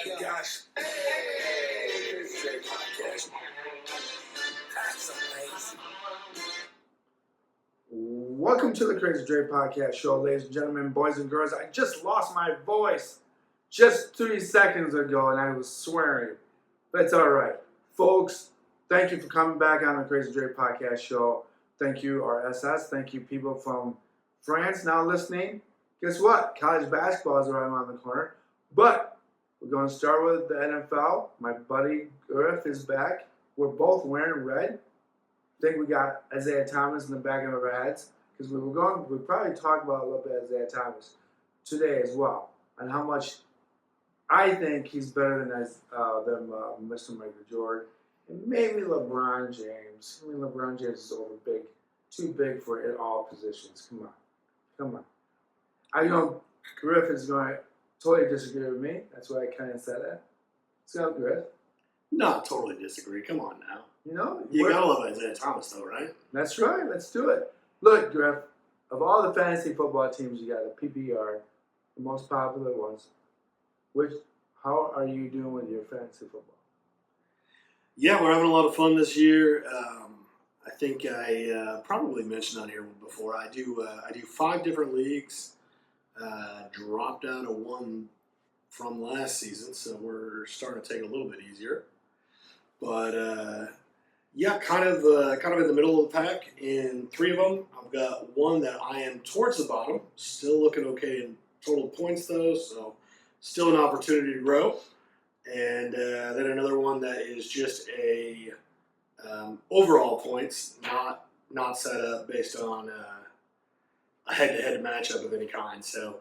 my gosh. Hey, it's Jay Podcast. That's amazing. Welcome to the Crazy Dre Podcast Show, ladies and gentlemen, boys and girls. I just lost my voice just 3 seconds ago, and I was swearing. But it's all right. Folks, thank you for coming back on the Crazy Dre Podcast Show. Thank you, our SS. Thank you, people from France now listening. Guess what? College basketball is right around the corner. But we're going to start with the N.F.L. My buddy Griff is back. We're both wearing red. I think we got Isaiah Thomas in the back of our heads because we'll probably talk about a little bit of Isaiah Thomas today as well and how much I think he's better than Mr. Michael Jordan and maybe LeBron James. I mean, LeBron James is too big for it all positions. Come on. I know Griff is going to totally disagree with me. That's why I kind of said that. What's up, Griff? No, totally disagree. Come on now. You gotta love Isaiah Thomas, though, right? That's right. Let's do it. Look, Griff, of all the fantasy football teams you got, the PPR, the most popular ones, how are you doing with your fantasy football? Yeah, we're having a lot of fun this year. I think I probably mentioned on here before. I do 5 different leagues. Dropped out of one from last season, so we're starting to take it a little bit easier. But yeah, kind of in the middle of the pack. In 3 of them, I've got one that I am towards the bottom. Still looking okay in total points though, so still an opportunity to grow. And then another one that is just a overall points, not set up based on a head-to-head matchup of any kind. So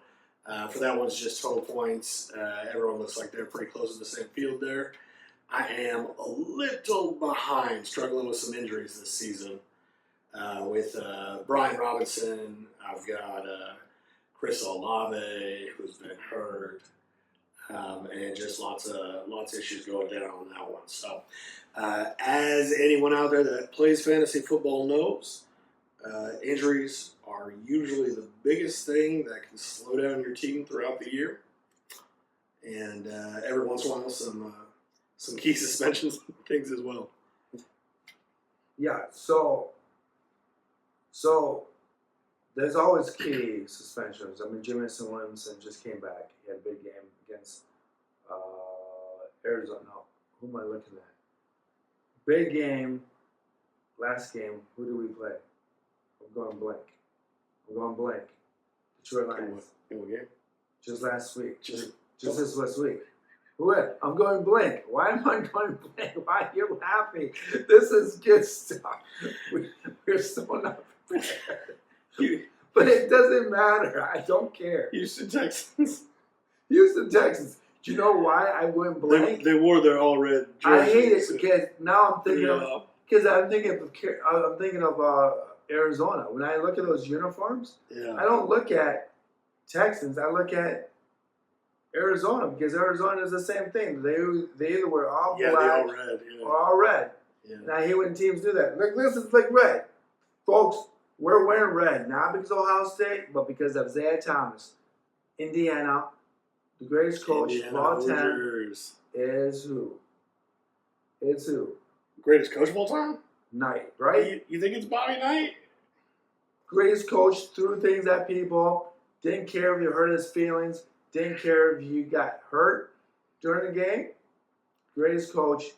for that one's just total points. Everyone looks like they're pretty close to the same field there. I am a little behind, struggling with some injuries this season. With Brian Robinson, I've got Chris Olave, who's been hurt, and just lots of issues going down on that one. So, as anyone out there that plays fantasy football knows, injuries are usually the biggest thing that can slow down your team throughout the year. And every once in a while, some key suspensions things as well. Yeah, so there's always key suspensions. I mean, Jamison Williamson just came back. He had a big game against Arizona. No, who am I looking at? Big game, last game. Who do we play? I'm going blank. Detroit Lions. In what game? Just last week. Just this last week. I'm going blank. Why am I going blank? Why are you laughing? This is good stuff. We're so not prepared. But it doesn't matter. I don't care. Houston Texans. Do you know why I went blank? They wore their all red jerseys. I hate it because now I'm thinking of Arizona. When I look at those uniforms, I don't look at Texans. I look at Arizona because Arizona is the same thing. They either wear all black or all red. Yeah. And I hate when teams do that. Look, this is like red. Folks, we're wearing red, not because of Ohio State, but because of Za Thomas. Indiana, the greatest coach of all time is who? It's who? Greatest coach of all time? Knight, right? You think it's Bobby Knight? Greatest coach, threw things at people, didn't care if you hurt his feelings, didn't care if you got hurt during the game. Greatest coach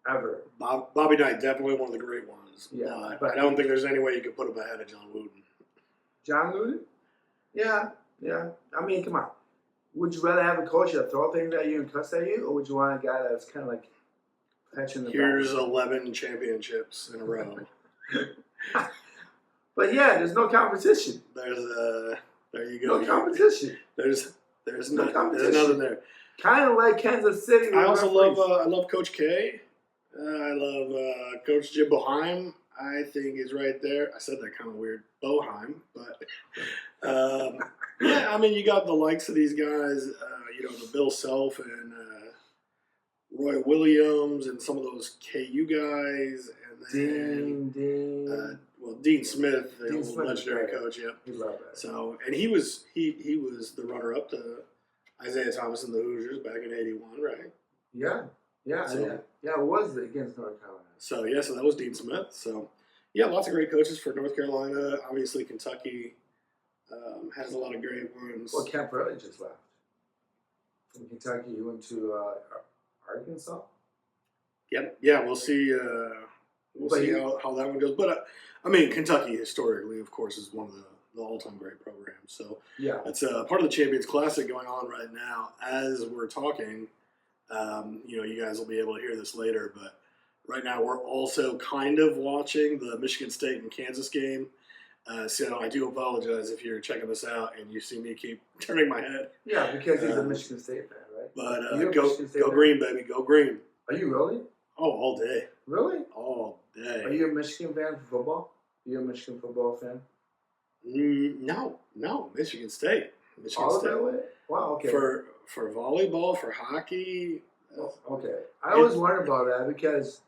ever. Bobby Knight, definitely one of the great ones. Yeah, but I don't think there's any way you could put him ahead of John Wooden. John Wooden? Yeah. I mean, come on. Would you rather have a coach that throw things at you and cuss at you, or would you want a guy that's kind of like patching the Here's back? 11 championships in a row. But yeah, there's no competition. There you go. No competition. There's no competition. There's nothing there. Kind of like Kansas City. I also love Coach K. I love Coach Jim Boeheim. I think is right there. I said that kind of weird, Boeheim, but yeah. I mean, you got the likes of these guys. The Bill Self and Roy Williams and some of those KU guys, and then Dean Smith, the legendary coach. Yep. He loved that. So, and he was the runner up to Isaiah Thomas and the Hoosiers back in '81, right? Yeah. Yeah. So- Yeah, it was against North Carolina. So that was Dean Smith. So yeah, lots of great coaches for North Carolina. Obviously, Kentucky has a lot of great ones. Well, Kemp really just left. From Kentucky, he went to Arkansas. Yep. Yeah, we'll see. We'll But see he- how that one goes. But I mean, Kentucky historically, of course, is one of the all-time great programs. So Yeah. it's part of the Champions Classic going on right now as we're talking. You guys will be able to hear this later, but right now we're also kind of watching the Michigan State and Kansas game. So I do apologize if you're checking this out and you see me keep turning my head. Yeah, because he's a Michigan State fan, right? But You're a go Michigan State fan? green, baby, go green. Are you really? Oh, all day, Really? all day. Are you a Michigan fan for football? Are you a Michigan football fan? No, Michigan State. Michigan All State. that way? Wow, okay. For volleyball, for hockey. Okay. I always wonder about that because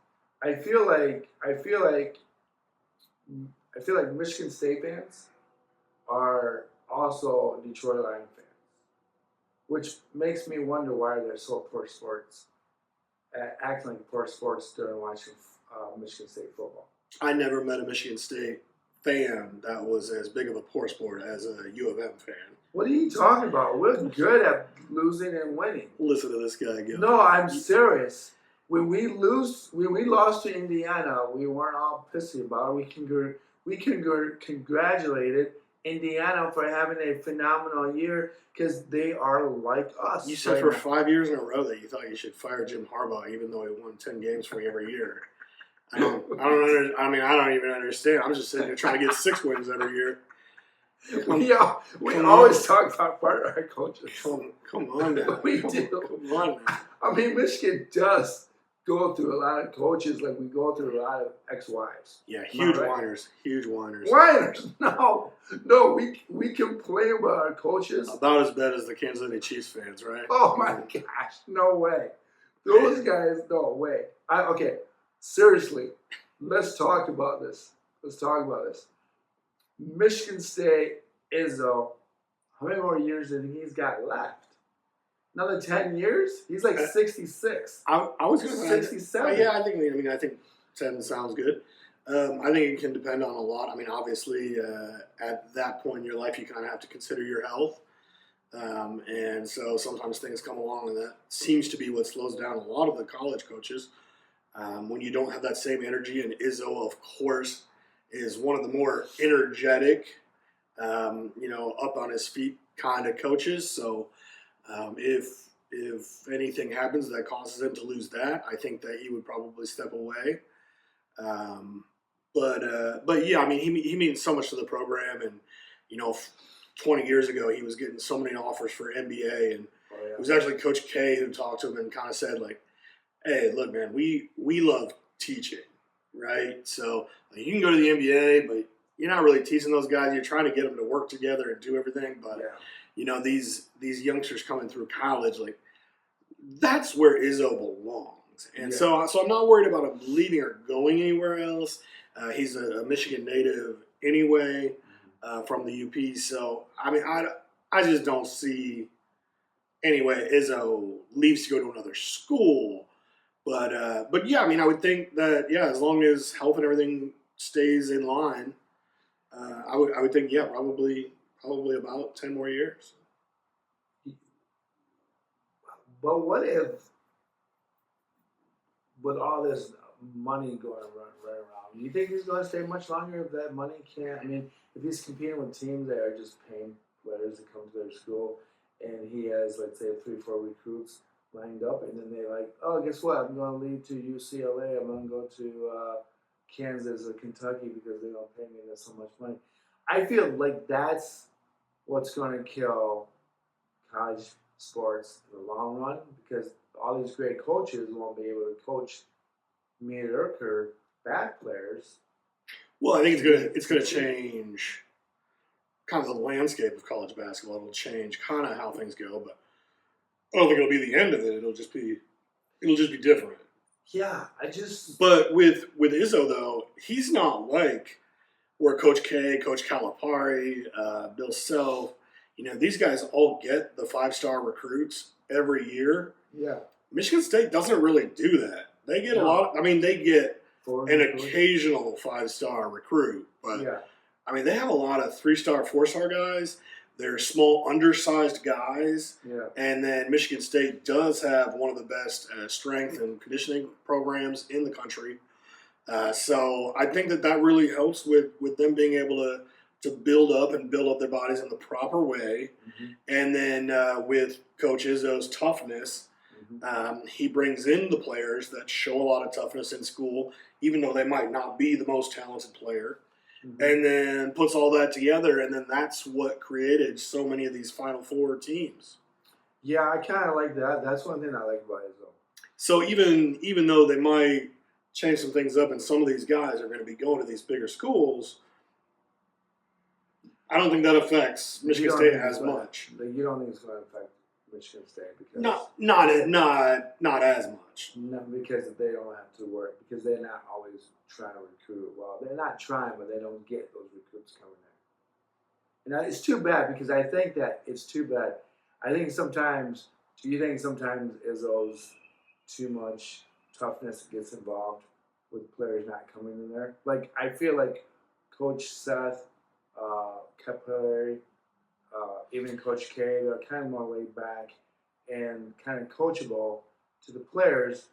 I feel like Michigan State fans are also Detroit Lion fans, which makes me wonder why they're so poor sports, acting like poor sports during watching Michigan State football. I never met a Michigan State fan that was as big of a poor sport as a U of M fan. What are you talking about? We're good at losing and winning. Listen to this guy go. No, I'm serious. When we lost to Indiana, we weren't all pissy about it. We congratulated Indiana for having a phenomenal year because they are like us. You said for 5 years in a row that you thought you should fire Jim Harbaugh, even though he won 10 games for you every year. I don't even understand. I'm just sitting here trying to get 6 wins every year. We come always on. talk about part of our coaches. Come on now. We do. Come on now. I mean, Michigan does go through a lot of coaches like we go through a lot of ex-wives. Yeah, huge right? whiners. Huge whiners. Whiners? No, we complain about our coaches. About as bad as the Kansas City Chiefs fans, right? Oh my gosh, no way. Those guys, no way. Okay, seriously, let's talk about this. Michigan State, Izzo, how many more years do you think he's got left? Another 10 years? He's like 66. I was going to say 67. Yeah, I think 10 sounds good. I think it can depend on a lot. I mean, obviously, at that point in your life, you kind of have to consider your health. And so sometimes things come along, and that seems to be what slows down a lot of the college coaches. When you don't have that same energy, and Izzo, of course, is one of the more energetic, up on his feet kind of coaches. So if anything happens that causes him to lose that, I think that he would probably step away. But yeah, I mean, he means so much to the program, and 20 years ago he was getting so many offers for NBA, and it was actually Coach K who talked to him and kind of said like, "Hey, look, man, we love teaching, right? So you can go to the NBA, but you're not really teaching those guys. You're trying to get them to work together and do everything, but." These youngsters coming through college, like that's where Izzo belongs, and so I'm not worried about him leaving or going anywhere else. He's a Michigan native anyway, from the UP. So I mean, I just don't see anyway Izzo leaves to go to another school. But yeah, I mean, I would think that as long as health and everything stays in line, I would think probably about 10 more years. But what if, with all this money going right around, do you think he's going to stay much longer if that money can't? I mean, if he's competing with teams that are just paying players to come to their school, and he has, let's say, 3-4 recruits lined up, and then they're like, oh, guess what? I'm going to leave to UCLA. I'm going to go to Kansas or Kentucky because they don't pay me so much money. I feel like that's what's going to kill college sports in the long run, because all these great coaches won't be able to coach mediocre bad players. Well, I think it's gonna change kind of the landscape of college basketball. It'll change kind of how things go, but I don't think it'll be the end of it. It'll just be different. Yeah, But with Izzo though, he's not like where Coach K, Coach Calipari, Bill Self, these guys all get the 5-star recruits every year. Yeah. Michigan State doesn't really do that. They get a lot. I mean, they get an occasional 5-star recruit, but yeah. I mean, they have a lot of 3-star, 4-star guys. They're small, undersized guys. Yeah. And then Michigan State does have one of the best strength and conditioning programs in the country. So I think that really helps with them being able to build up their bodies in the proper way. Mm-hmm. And then with Coach Izzo's toughness, he brings in the players that show a lot of toughness in school, even though they might not be the most talented player. Mm-hmm. And then puts all that together, and then that's what created so many of these Final Four teams. Yeah, I kind of like that. That's one thing I like about Izzo. So even though they might change some things up, and some of these guys are going to be going to these bigger schools, I don't think that affects Michigan State as much. You don't think it's going to affect Michigan State because not as much. No, because they don't have to work because they're not always trying to recruit. Well, they're not trying, but they don't get those recruits coming in. And it's too bad because I think that it's too bad. I think sometimes. Do you think sometimes Izzo's too much toughness gets involved with players not coming in there? Like I feel like Coach Seth, Capelli, even Coach K, they're kind of more laid back and kind of coachable to the players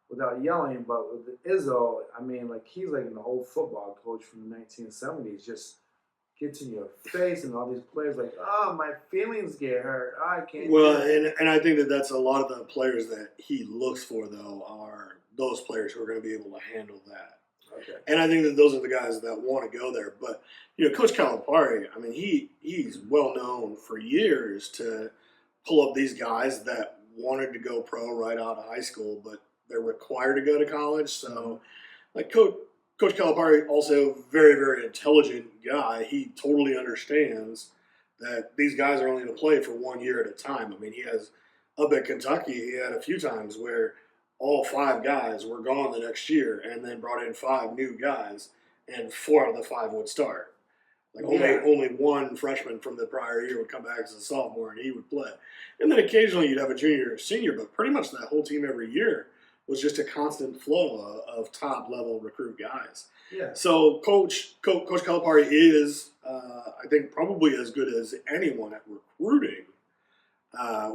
without yelling. But with Izzo, I mean, like he's like an old football coach from the 1970s, just gets in your face, and all these players like, oh, my feelings get hurt. Oh, I can't. Well, and I think that's a lot of the players that he looks for, though, are those players who are going to be able to handle that. Okay. And I think that those are the guys that want to go there. But, Coach Calipari, I mean, he's well known for years to pull up these guys that wanted to go pro right out of high school, but they're required to go to college. So, like, Coach Calipari, also very, very intelligent guy. He totally understands that these guys are only going to play for 1 year at a time. I mean, he has up at Kentucky, he had a few times where all 5 guys were gone the next year and then brought in 5 new guys, and 4 out of the 5 would start. Like only one freshman from the prior year would come back as a sophomore and he would play. And then occasionally you'd have a junior or senior, but pretty much that whole team every year was just a constant flow of top-level recruit guys. Yeah. So Coach Calipari is, I think, probably as good as anyone at recruiting,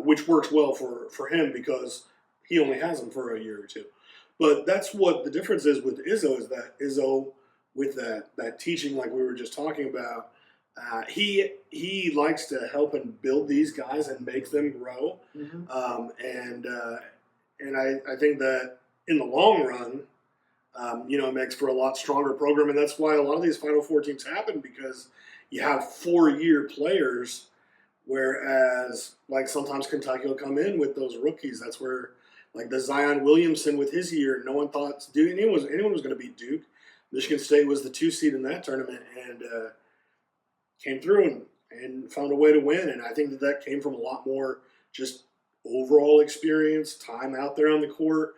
which works well for him because he only has them for a year or two. But that's what the difference is with Izzo, is that Izzo, with that teaching like we were just talking about, he likes to help and build these guys and make them grow. Mm-hmm. And I think that in the long run, it makes for a lot stronger program. And that's why a lot of these Final Four teams happen, because you have 4-year players, whereas like sometimes Kentucky will come in with those rookies. That's where like the Zion Williamson with his year, no one thought anyone was going to beat Duke. Michigan State was the 2 seed in that tournament and came through and found a way to win. And I think that came from a lot more just overall experience, time out there on the court,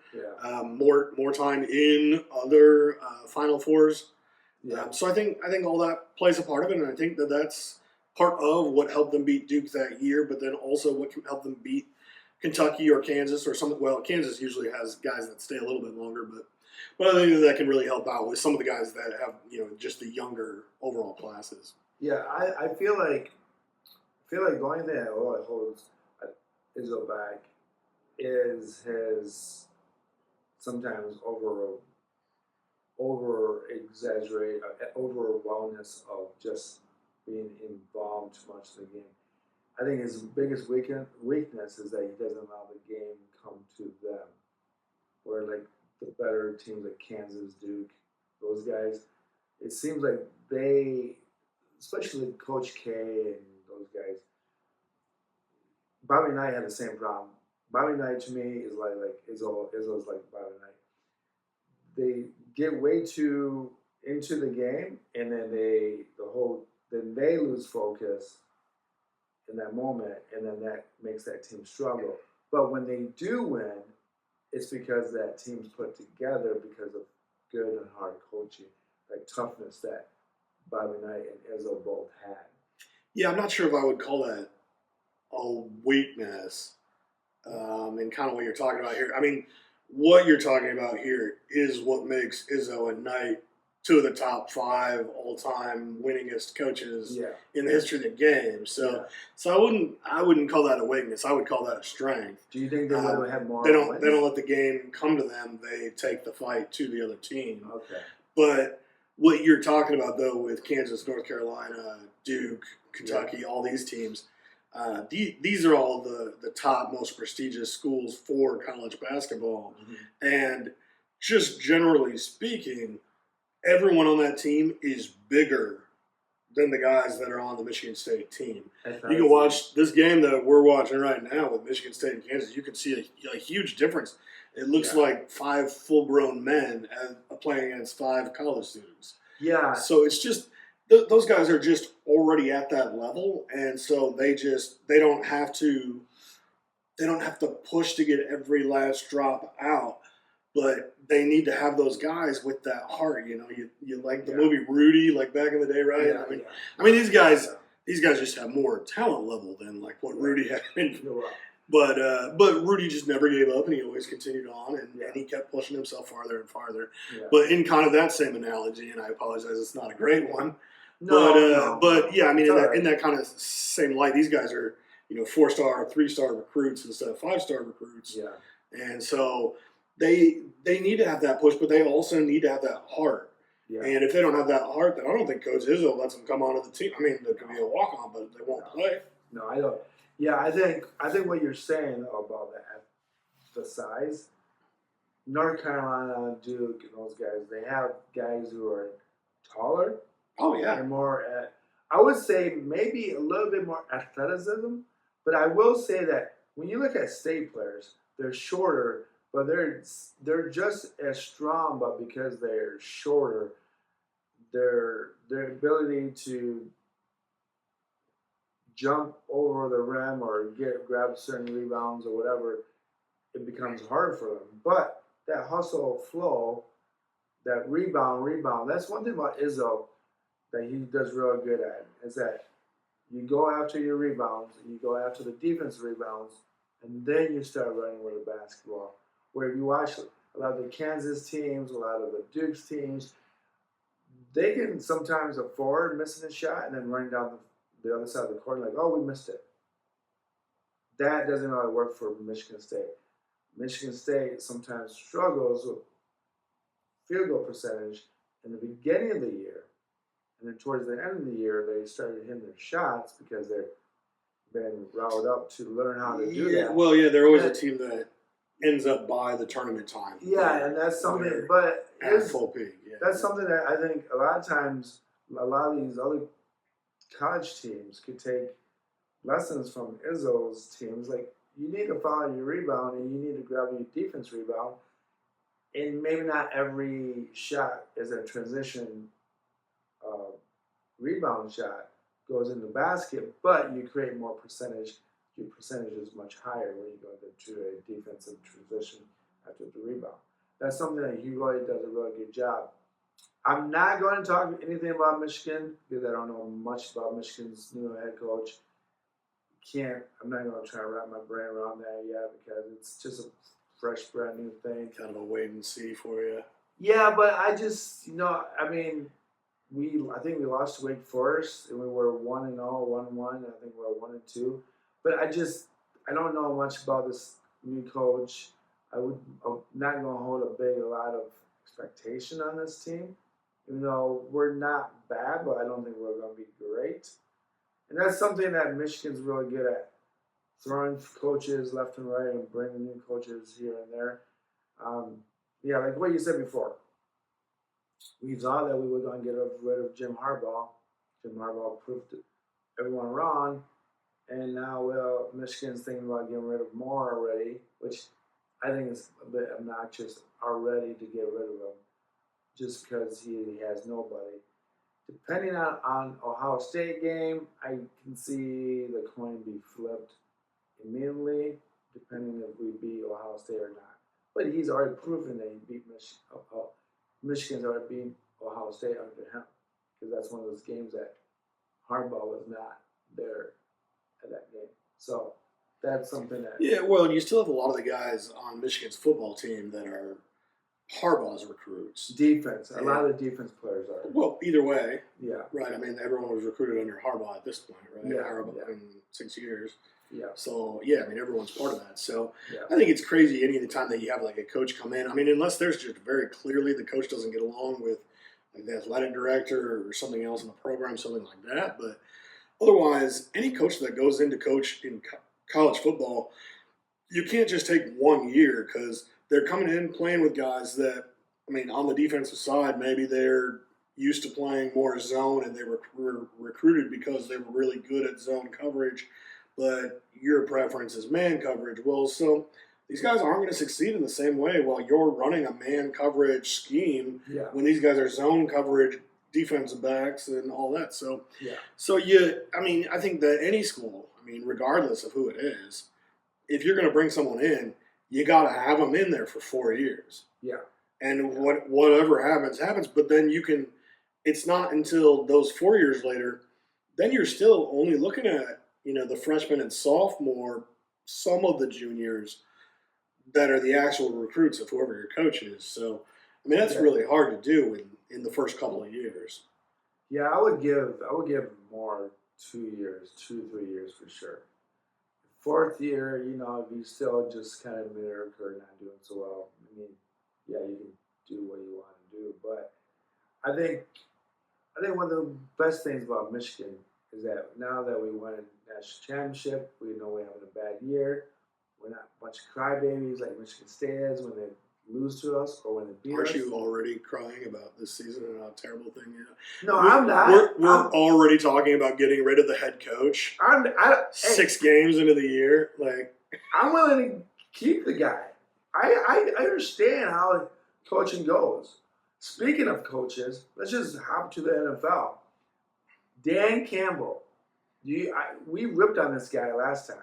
more time in other Final Fours. Yeah. So I think all that plays a part of it, and I think that part of what helped them beat Duke that year, but then also what can help them beat Kentucky or Kansas or something. Well, Kansas usually has guys that stay a little bit longer, but I think that can really help out with some of the guys that have just the younger overall classes. Yeah, I feel like the only thing that holds Izzo back is his sometimes over exaggerate, overwhelmness of just being involved too much in the game. I think his biggest weakness is that he doesn't allow the game come to them. Where like the better teams like Kansas, Duke, those guys, it seems like they, especially Coach K and those guys, Bobby Knight had the same problem. Bobby Knight to me is like Izzo's like Bobby Knight. They get way too into the game, and then they lose focus in that moment, and then that makes that team struggle. But when they do win, it's because that team's put together because of good and hard coaching, like toughness that Bobby Knight and Izzo both had. Yeah, I'm not sure if I would call that a weakness in kind of what you're talking about here. I mean, what you're talking about here is what makes Izzo and Knight two of the top 5 all-time winningest coaches Yeah. in the history of the game. So, Yeah. so I wouldn't call that a weakness. I would call that a strength. Do you think they would have had more? They don't wins? let the game come to them. They take the fight to the other team. Okay. But what you're talking about though with Kansas, North Carolina, Duke, Kentucky, all these teams, these are all the top, most prestigious schools for college basketball. Mm-hmm. And just generally speaking, everyone on that team is bigger than the guys that are on the Michigan State team. You can watch this game that we're watching right now with Michigan State and Kansas. You can see a huge difference. It looks like 5 full-grown men playing against 5 college students. Yeah. So it's just those guys are just already at that level, and so they don't have to push to get every last drop out. But they need to have those guys with that heart, you know. You like the movie Rudy, like back in the day, right? Yeah, I mean, these guys just have more talent level than like what Rudy had. But Rudy just never gave up, and he always continued on, and he kept pushing himself farther and farther. Yeah. But in kind of that same analogy, and I apologize, it's not a great one. But yeah, I mean, in that kind of same light, these guys are 4-star, 3-star recruits instead of 5-star recruits. Yeah, and so. They need to have that push, but they also need to have that heart. Yeah. And if they don't have that heart, then I don't think Coach Izzo lets them come onto the team. I mean, there could be a walk-on, but they won't play. No, I don't. Yeah, I think what you're saying about the size, North Carolina, Duke, and those guys, they have guys who are taller. Oh yeah, and more. I would say maybe a little bit more athleticism, but I will say that when you look at state players, they're shorter. But they're just as strong, but because they're shorter, their ability to jump over the rim or grab certain rebounds or whatever, it becomes hard for them. But that hustle flow, that rebound, that's one thing about Izzo that he does real good at, is that you go after your rebounds, you go after the defense rebounds, and then you start running with the basketball. Where if you watch a lot of the Kansas teams, a lot of the Duke's teams, they can sometimes afford missing a shot and then running down the other side of the court like, oh, we missed it. That doesn't really work for Michigan State. Michigan State sometimes struggles with field goal percentage in the beginning of the year. And then towards the end of the year, they started hitting their shots because they've been riled up to learn how to do that. Well, yeah, they're always a team that ends up by the tournament time. Yeah, and that's something. But at full peak. Yeah. That's something that I think a lot of times a lot of these other college teams could take lessons from Izzo's teams. Like, you need to follow your rebound and you need to grab your defense rebound. And maybe not every shot is a transition rebound shot goes in the basket, but you create more percentage. Your percentage is much higher when you go into a defensive transition after the rebound. That's something that he really does a really good job. I'm not going to talk anything about Michigan because I don't know much about Michigan's new head coach. I'm not going to try to wrap my brain around that yet because it's just a fresh, brand new thing. Kind of a wait and see for you. Yeah, but I just, I think we lost to Wake Forest and we were 1-0, 1-1. I think we were 1-2. But I don't know much about this new coach. I'm not going to hold a lot of expectation on this team. Even though we're not bad, but I don't think we're going to be great. And that's something that Michigan's really good at. Throwing coaches left and right and bringing new coaches here and there. Like what you said before. We thought that we were going to get rid of Jim Harbaugh. Jim Harbaugh proved everyone wrong. And now, Michigan's thinking about getting rid of Moore already, which I think is a bit obnoxious already to get rid of him just because he has nobody. Depending on Ohio State game, I can see the coin be flipped immediately, depending if we beat Ohio State or not. But he's already proven that he beat Michigan. Michigan's already beat Ohio State under him because that's one of those games that Harbaugh was not there at that game. So that's something that Yeah, well, and you still have a lot of the guys on Michigan's football team that are Harbaugh's recruits. defense. A lot of the defense players are. Well, either way, Yeah. right? I mean, everyone was recruited under Harbaugh at this point, right? Yeah, Harbaugh yeah. in 6 years. Yeah. So, yeah, I mean, everyone's part of that. So, Yeah. I think it's crazy any of the time that you have like a coach come in. I mean, unless there's just very clearly the coach doesn't get along with like the athletic director or something else in the program, something like that. But otherwise, any coach that goes into coach in college football, you can't just take 1 year because they're coming in playing with guys that, I mean, on the defensive side, maybe they're used to playing more zone and they were recruited because they were really good at zone coverage, but your preference is man coverage. Well, so these guys aren't going to succeed in the same way while you're running a man coverage scheme Yeah. when these guys are zone coverage defensive backs and all that. So, Yeah. I mean, I think that any school, I mean, regardless of who it is, if you're going to bring someone in, you got to have them in there for 4 years. Yeah. And whatever happens. But then it's not until those 4 years later, then you're still only looking at, the freshmen and sophomore, some of the juniors that are the actual recruits of whoever your coach is. So, I mean, that's really hard to do in the first couple of years. Yeah, I would give more 2 years, 2-3 years for sure. Fourth year, if you still just kind of mediocre, not doing so well, I mean, yeah, you can do what you want to do. But I think one of the best things about Michigan is that now that we won a national championship, we know we're having a bad year. We're not a bunch of crybabies like Michigan State is when they lose to us or when they beat us. Aren't you already crying about this season and how terrible thing is? No, I'm not. We're already talking about getting rid of the head coach. 6 games into the year, like I'm willing to keep the guy. I understand how coaching goes. Speaking of coaches, let's just hop to the NFL. Dan Campbell. We ripped on this guy last time.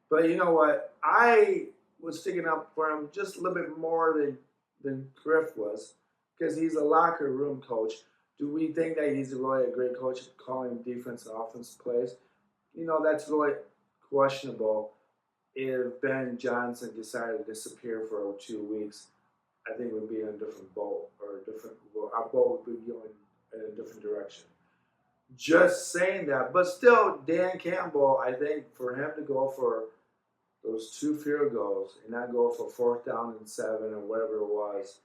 But you know what? I was sticking up for him just a little bit more than Griff was because he's a locker room coach. Do we think that he's really a great coach at calling defense and offense plays? That's really questionable. If Ben Johnson decided to disappear for 2 weeks, I think we'd be in a different boat our boat would be going in a different direction. Just saying that, but still, Dan Campbell, I think for him to go for those 2 field goals and not go for 4th down and 7 or whatever it was,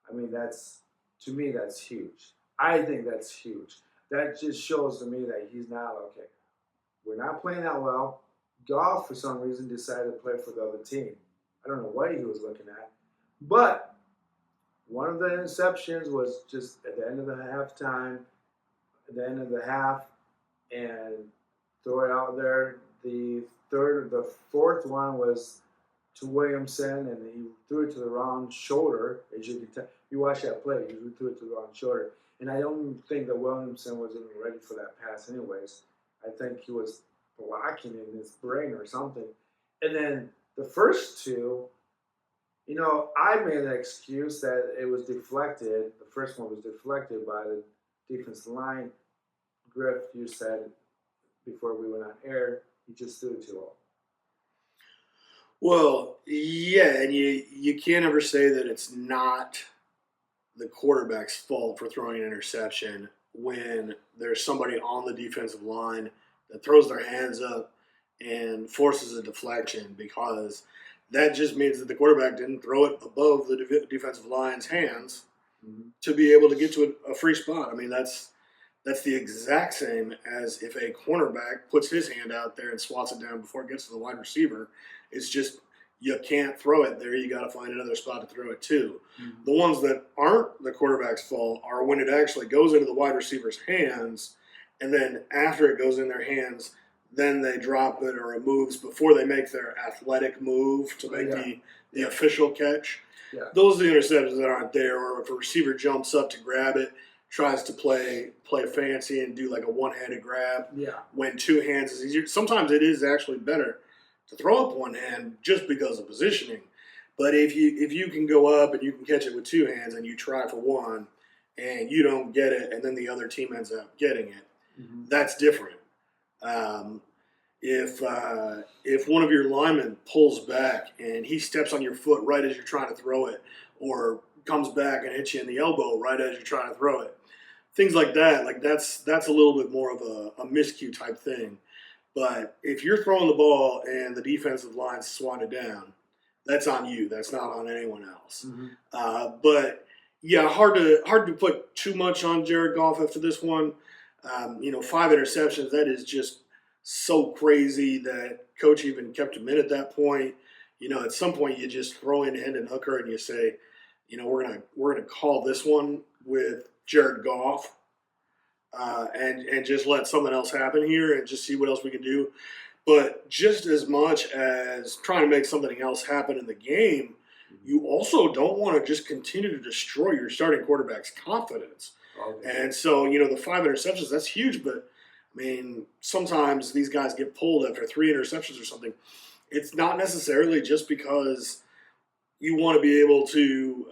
I mean, to me, that's huge. I think that's huge. That just shows to me that he's not okay. We're not playing that well. Goff, for some reason, decided to play for the other team. I don't know what he was looking at. But one of the interceptions was just at the end of the halftime, at the end of the half, and throw it out there. The fourth one was to Williamson, and he threw it to the wrong shoulder. As you can tell, you watch that play, he threw it to the wrong shoulder. And I don't think that Williamson was even ready for that pass anyways. I think he was blocking in his brain or something. And then the first 2, I made an excuse that it was deflected. The first one was deflected by the defensive line. Griff, you said before we went on air, he just threw it too low. Well, yeah, and you can't ever say that it's not the quarterback's fault for throwing an interception when there's somebody on the defensive line that throws their hands up and forces a deflection, because that just means that the quarterback didn't throw it above the defensive line's hands to be able to get to a free spot. I mean, that's the exact same as if a cornerback puts his hand out there and swats it down before it gets to the wide receiver. It's just you can't throw it there. You got to find another spot to throw it to. Mm-hmm. The ones that aren't the quarterback's fault are when it actually goes into the wide receiver's hands, and then after it goes in their hands, then they drop it or it moves before they make their athletic move to make the official catch. Yeah. Those are the interceptions that aren't there, or if a receiver jumps up to grab it, tries to play fancy and do like a one-handed grab when 2 hands is easier. Sometimes it is actually better to throw up one hand just because of positioning. But if you can go up and you can catch it with 2 hands and you try for one and you don't get it and then the other team ends up getting it, that's different. if one of your linemen pulls back and he steps on your foot right as you're trying to throw it, or comes back and hits you in the elbow right as you're trying to throw it, things like that, like that's a little bit more of a miscue type thing. But if you're throwing the ball and the defensive line's swatted down, that's on you. That's not on anyone else. Mm-hmm. But yeah, hard to put too much on Jared Goff after this one. 5 interceptions. That is just so crazy that coach even kept him in at that point. At some point you just throw in Hendon Hooker and you say, we're gonna call this one with Jared Goff, and just let something else happen here and just see what else we can do. But just as much as trying to make something else happen in the game, you also don't want to just continue to destroy your starting quarterback's confidence. Okay. And so, the 5 interceptions, that's huge. But, sometimes these guys get pulled after 3 interceptions or something. It's not necessarily just because you want to be able to,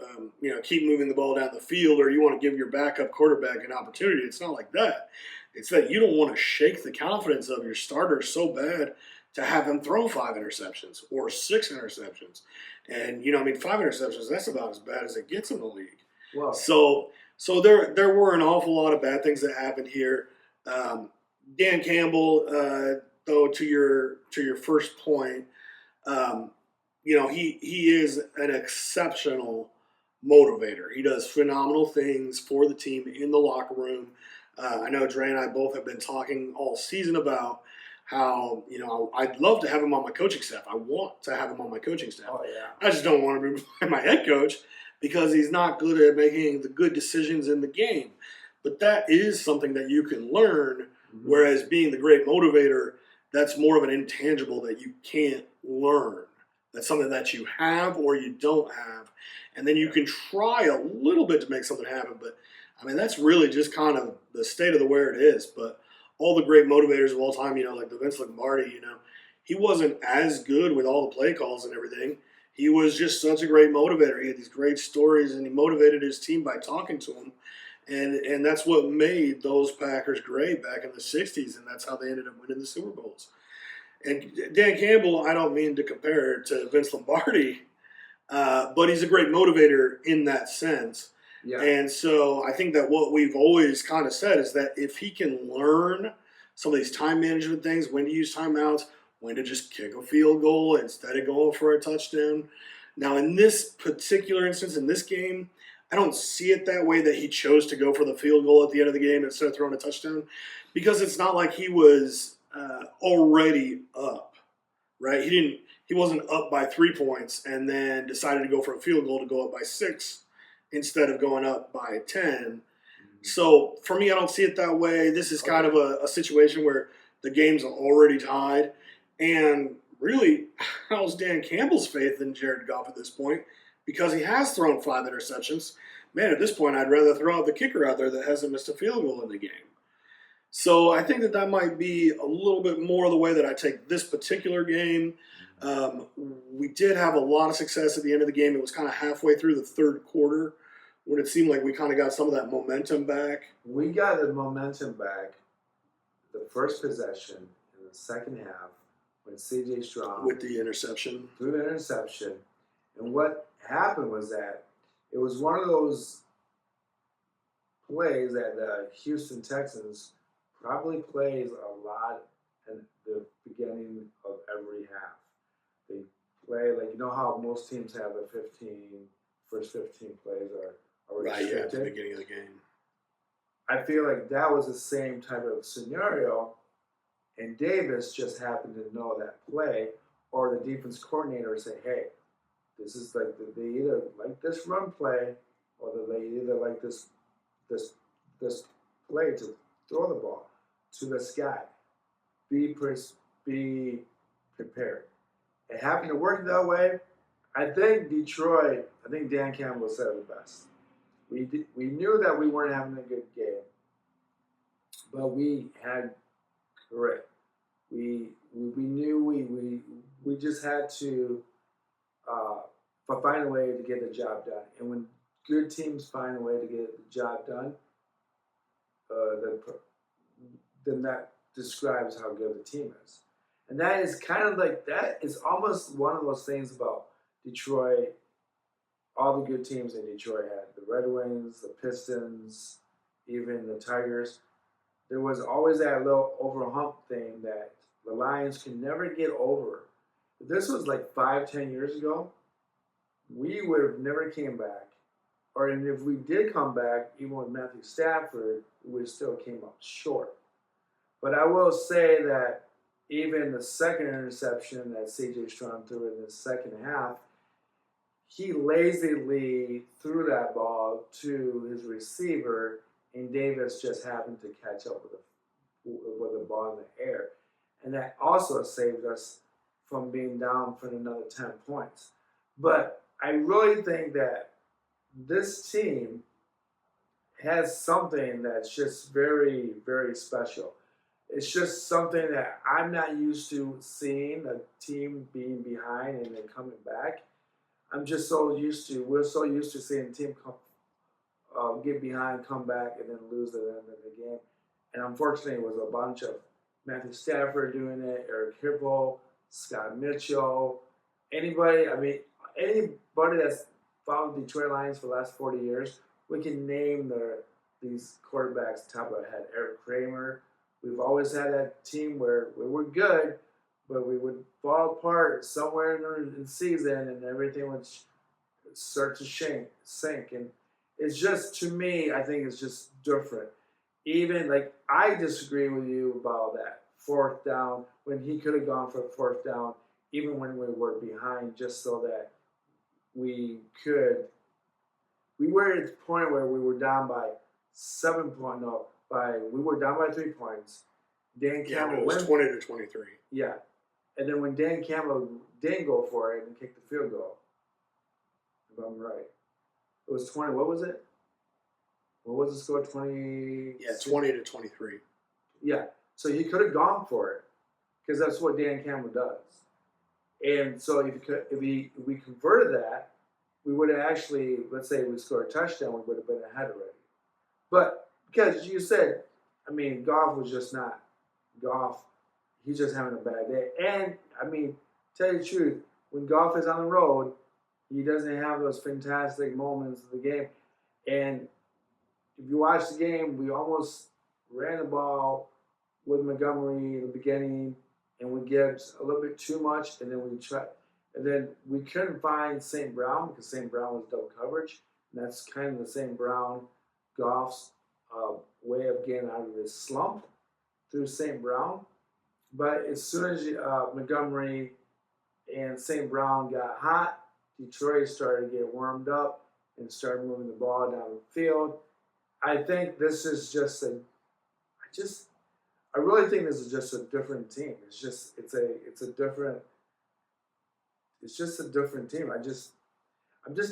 keep moving the ball down the field, or you want to give your backup quarterback an opportunity. It's not like that. It's that you don't want to shake the confidence of your starter so bad to have him throw 5 interceptions or 6 interceptions. And, 5 interceptions, that's about as bad as it gets in the league. Wow. So there were an awful lot of bad things that happened here. Dan Campbell, though, to your first point, he is an exceptional motivator. He does phenomenal things for the team in the locker room. I know Dre and I both have been talking all season about how, I'd love to have him on my coaching staff. I want to have him on my coaching staff. Oh, yeah. I just don't want him to be my head coach because he's not good at making the good decisions in the game. But that is something that you can learn, whereas being the great motivator, that's more of an intangible that you can't learn. That's something that you have or you don't have. And then you can try a little bit to make something happen. But, that's really just kind of the state of the where it is. But all the great motivators of all time, like the Vince Lombardi, he wasn't as good with all the play calls and everything. He was just such a great motivator. He had these great stories, and he motivated his team by talking to them. And that's what made those Packers great back in the 60s, and that's how they ended up winning the Super Bowls. And Dan Campbell, I don't mean to compare to Vince Lombardi, but he's a great motivator in that sense. Yeah. And so I think that what we've always kind of said is that if he can learn some of these time management things, when to use timeouts, when to just kick a field goal instead of going for a touchdown. Now, in this particular instance, in this game, I don't see it that way that he chose to go for the field goal at the end of the game instead of throwing a touchdown, because it's not like he was already up, right? He wasn't up by 3 points and then decided to go for a field goal to go up by 6 instead of going up by 10. So for me, I don't see it that way. This is kind of a situation where the game's already tied. And really, how's Dan Campbell's faith in Jared Goff at this point? Because he has thrown 5 interceptions. Man, at this point, I'd rather throw out the kicker out there that hasn't missed a field goal in the game. So I think that might be a little bit more the way that I take this particular game. We did have a lot of success at the end of the game. It was kind of halfway through the third quarter when it seemed like we kind of got some of that momentum back. We got the momentum back the first possession in the second half when C.J. Stroud with the interception. Threw the interception. And what happened was that it was one of those plays that the Houston Texans probably plays a lot in the beginning of every half. They play, how most teams have first 15 plays are right, yeah, at the beginning of the game. I feel like that was the same type of scenario, and Davis just happened to know that play, or the defense coordinator say, hey, this is they either like this run play, or they either like this play to throw the ball to this guy. Be prepared. It happened to work that way. I think Dan Campbell said it best. We knew that we weren't having a good game, but we had grit. We knew we just had to find a way to get the job done. And when good teams find a way to get the job done, then that describes how good the team is. And that is kind of like, that is almost one of those things about Detroit, all the good teams that Detroit had. The Red Wings, the Pistons, even the Tigers. There was always that little overhump thing that the Lions could never get over. If this was like 5, 10 years ago, we would have never came back. Or and if we did come back, even with Matthew Stafford, we still came up short. But I will say that even the second interception that C.J. Stroud threw in the second half, he lazily threw that ball to his receiver, and Davis just happened to catch up with the ball in the air. And that also saved us from being down for another 10 points. But I really think that this team has something that's just very, very special. It's just something that I'm not used to seeing, a team being behind and then coming back. We're so used to seeing a team get behind, come back, and then lose at the end of the game. And unfortunately, it was a bunch of Matthew Stafford doing it, Eric Hippo, Scott Mitchell, anybody that's followed the Detroit Lions for the last 40 years, we can name these quarterbacks top of our head. Eric Kramer. We've always had that team where we were good, but we would fall apart somewhere in the season, and everything would start to sink. And it's just, to me, I think it's just different. Even, like, I disagree with you about that fourth down, when he could have gone for a fourth down, even when we were behind, just so that we were at the point where we were down by 7 points. No, we were down by 3 points. Dan Campbell it was 20-23. Yeah, and then when Dan Campbell didn't go for it and kicked the field goal, if I'm right, it was 20. What was it? What was the score? 20. Yeah, 20-23. Yeah, so he could have gone for it because that's what Dan Campbell does. And so if we converted that, we would have actually, let's say we scored a touchdown, we would have been ahead already. But because you said, I mean, Goff was just not Goff. He's just having a bad day. And, I mean, tell you the truth, when Goff is on the road, he doesn't have those fantastic moments of the game. And if you watch the game, we almost ran the ball with Montgomery in the beginning, and we get a little bit too much, and then we couldn't find St. Brown because St. Brown was double coverage, and that's kind of the St. Brown Goff's way of getting out of this slump through St. Brown. But as soon as Montgomery and St. Brown got hot, Detroit started to get warmed up and started moving the ball down the field. I think this is just I really think this is just a different team. It's just a different team. I'm just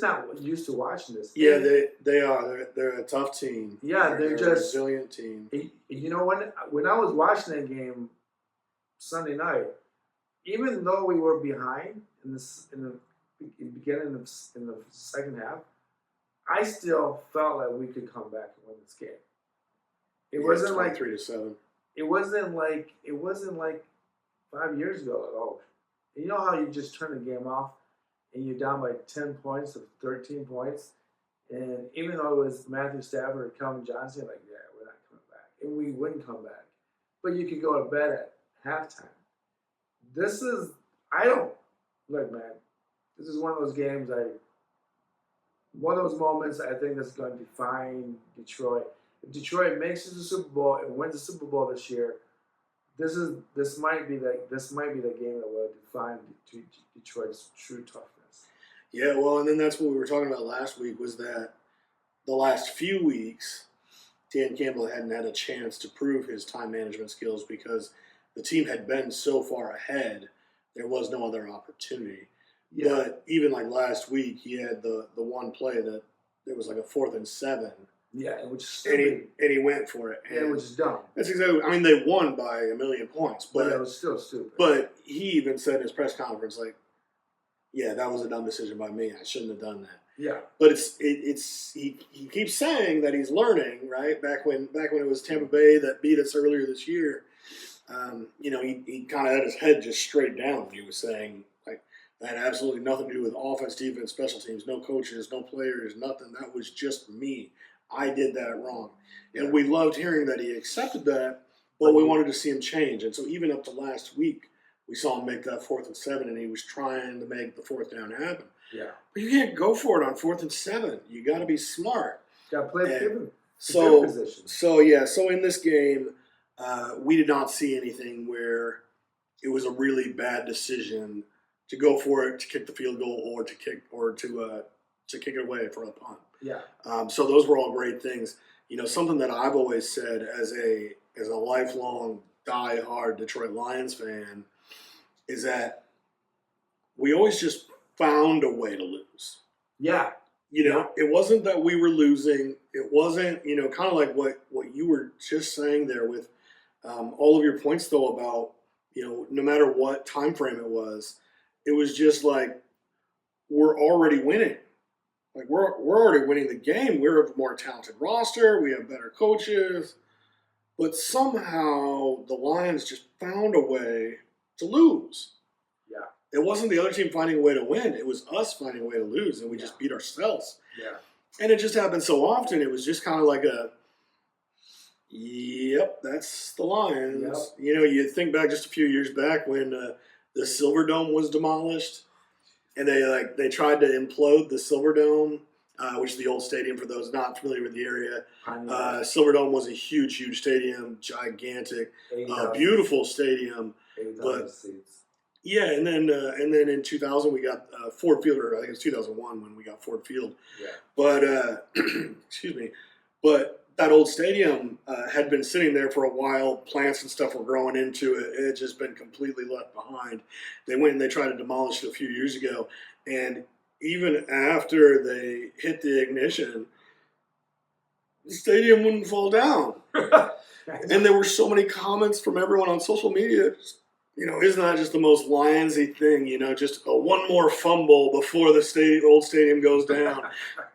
not used to watching this. Yeah, they are. They're a tough team. Yeah, they're just a resilient team. You know, when I was watching that game Sunday night, even though we were behind in the beginning in the second half, I still felt like we could come back and win this game. It wasn't like 3-7. It wasn't like 5 years ago at all. You know how you just turn the game off and you're down by 10 points or 13 points, and even though it was Matthew Stafford or Calvin Johnson, like, yeah, we're not coming back, and we wouldn't come back. But you could go to bed at halftime. This is one of those games. One of those moments I think that's going to define Detroit. If Detroit makes it to the Super Bowl and wins the Super Bowl this year, this might be the game that will define Detroit's true toughness. Yeah, well, and then that's what we were talking about last week, was that the last few weeks, Dan Campbell hadn't had a chance to prove his time management skills because the team had been so far ahead, there was no other opportunity. Yeah. But even like last week, he had the one play that there was like a 4th and 7. Yeah, and he went for it. And it was just dumb. That's exactly. I mean, they won by 1,000,000 points, but it was still stupid. But he even said in his press conference, like, "Yeah, that was a dumb decision by me. I shouldn't have done that." Yeah. But he keeps saying that he's learning, right? Back when it was Tampa Bay that beat us earlier this year, He kind of had his head just straight down when he was saying, like, that had absolutely nothing to do with offense, defense, special teams, no coaches, no players, nothing. That was just me. I did that wrong. And we loved hearing that he accepted that, but we wanted to see him change. And so even up to last week, we saw him make that 4th and 7, and he was trying to make the 4th down happen. Yeah. But you can't go for it on 4th and 7. You got to be smart. Got to play the position. So in this game, we did not see anything where it was a really bad decision to go for it, to kick the field goal, or to kick it away for a punt. Yeah. So those were all great things. Something that I've always said as a lifelong die-hard Detroit Lions fan is that we always just found a way to lose. Yeah. It wasn't that we were losing. It wasn't, kind of like what you were just saying there with all of your points, though, about, no matter what time frame it was just like we're already winning. Like we're already winning the game. We're a more talented roster. We have better coaches. But somehow the Lions just found a way to lose. Yeah. It wasn't the other team finding a way to win. It was us finding a way to lose, and we just beat ourselves. Yeah. And it just happened so often. It was just kind of like yep, that's the Lions. Yep. You think back just a few years back when the Silverdome was demolished, and they tried to implode the Silverdome, which is the old stadium for those not familiar with the area. Silverdome was a huge, huge stadium, gigantic, beautiful stadium. 8,000 seats. Yeah, and then in 2000 we got Ford Field, or I think it was 2001 when we got Ford Field. Yeah. But excuse me, but that old stadium had been sitting there for a while. Plants and stuff were growing into it. It had just been completely left behind. They went and they tried to demolish it a few years ago, and even after they hit the ignition, the stadium wouldn't fall down. And there were so many comments from everyone on social media. Isn't that just the most Lionsy thing? Just one more fumble before the old stadium goes down.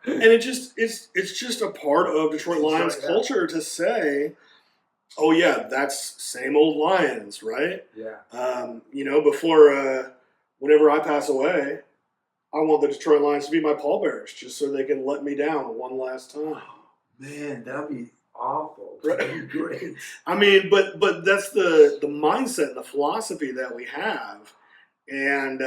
And it's just a part of Detroit Lions culture to say, oh yeah, that's same old Lions, right? Yeah. Before whenever I pass away, I want the Detroit Lions to be my pallbearers, just so they can let me down one last time. Man, that'd be awful. That'd be great. I mean, but that's the mindset and the philosophy that we have. And,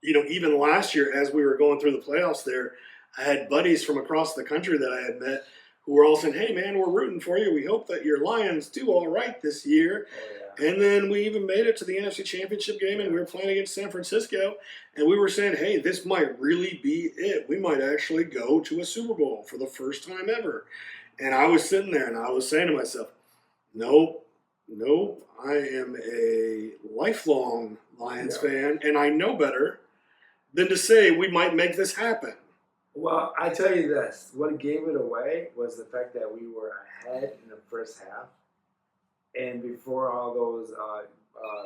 even last year as we were going through the playoffs there, I had buddies from across the country that I had met who were all saying, hey, man, we're rooting for you. We hope that your Lions do all right this year. Oh, yeah. And then we even made it to the NFC Championship game, and we were playing against San Francisco. And we were saying, hey, this might really be it. We might actually go to a Super Bowl for the first time ever. And I was sitting there, and I was saying to myself, nope, I am a lifelong Lions fan, and I know better than to say we might make this happen. Well, I tell you this, what gave it away was the fact that we were ahead in the first half. And before all those...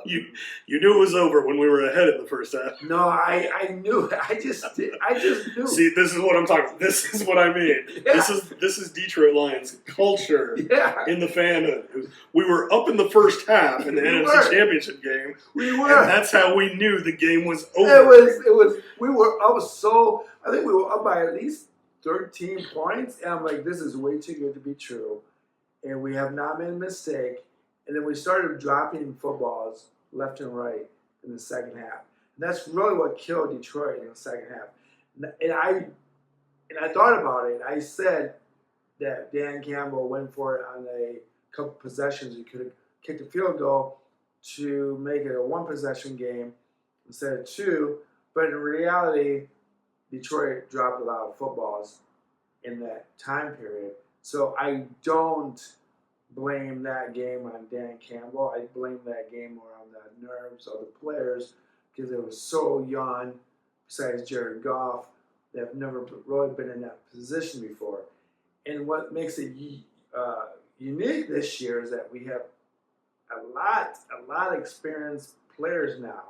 you knew it was over when we were ahead in the first half. No, I knew. I just knew. See, this is what I'm talking about. This is what I mean. Yeah. This is Detroit Lions culture in the fanhood. We were up in the first half in the NFC Championship game. We were. And that's how we knew the game was over. It was. We were up so. I think we were up by at least 13 points, and I'm like, this is way too good to be true, and we have not made a mistake. And then we started dropping footballs left and right in the second half. And that's really what killed Detroit in the second half. And I thought about it. I said that Dan Campbell went for it on a couple possessions. He could have kicked a field goal to make it a one-possession game instead of two. But in reality, Detroit dropped a lot of footballs in that time period. So I don't blame that game on Dan Campbell. I blame that game more on the nerves of the players because they were so young, besides Jared Goff, that have never really been in that position before. And what makes it unique this year is that we have a lot of experienced players now.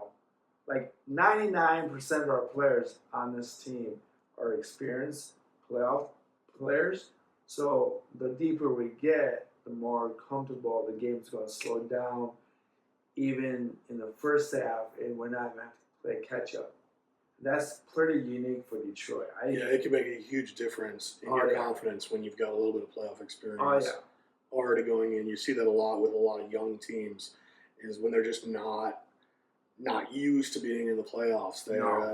Like 99% of our players on this team are experienced playoff players. So the deeper we get, the more comfortable the game's going to slow down, even in the first half, and we're not going to have to play catch up. That's pretty unique for Detroit. It can make a huge difference in your confidence when you've got a little bit of playoff experience already going in. You see that a lot with a lot of young teams, is when they're just not used to being in the playoffs.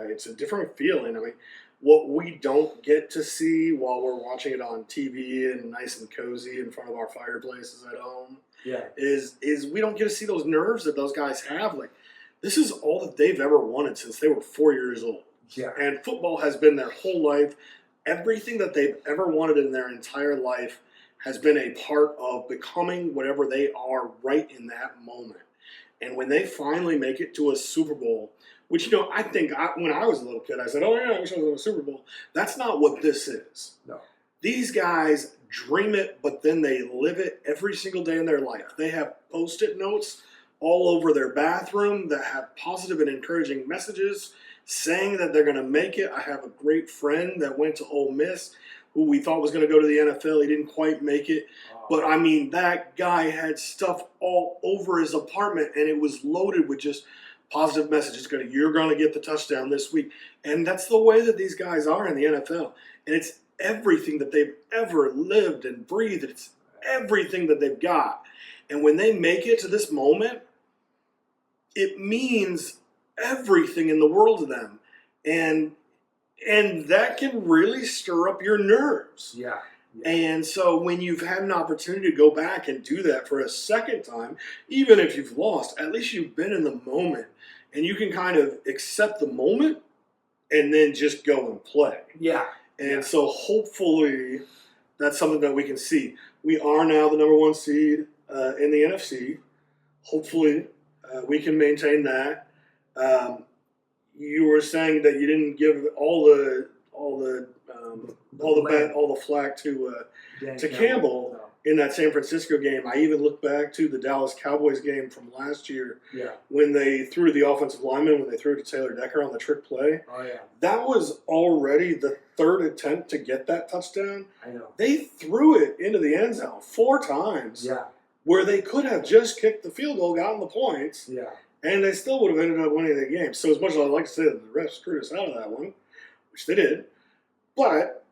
It's a different feeling. I mean, what we don't get to see while we're watching it on TV and nice and cozy in front of our fireplaces at home is we don't get to see those nerves that those guys have. Like, this is all that they've ever wanted since they were 4 years old. Yeah. And football has been their whole life. Everything that they've ever wanted in their entire life has been a part of becoming whatever they are right in that moment. And when they finally make it to a Super Bowl, which, I think when I was a little kid, I said, oh, yeah, I wish I was in a Super Bowl. That's not what this is. No. These guys dream it, but then they live it every single day in their life. They have Post-it notes all over their bathroom that have positive and encouraging messages saying that they're going to make it. I have a great friend that went to Ole Miss who we thought was going to go to the NFL. He didn't quite make it. But, I mean, that guy had stuff all over his apartment, and it was loaded with just positive messages. You're going to get the touchdown this week. And that's the way that these guys are in the NFL. And it's everything that they've ever lived and breathed. It's everything that they've got. And when they make it to this moment, it means everything in the world to them. And that can really stir up your nerves. Yeah. And so when you've had an opportunity to go back and do that for a second time, even if you've lost, at least you've been in the moment. And you can kind of accept the moment and then just go and play. Yeah. And so hopefully that's something that we can see. We are now the number 1 seed in the NFC. Hopefully we can maintain that. You were saying that you didn't give all the flack to Campbell in that San Francisco game. I even look back to the Dallas Cowboys game from last year when they threw the offensive lineman, when they threw it to Taylor Decker on the trick play. Oh, yeah. That was already the 3rd attempt to get that touchdown. I know. They threw it into the end zone 4 times where they could have just kicked the field goal, gotten the points, and they still would have ended up winning the game. So as much as I'd like to say that the refs screwed us out of that one, which they did, but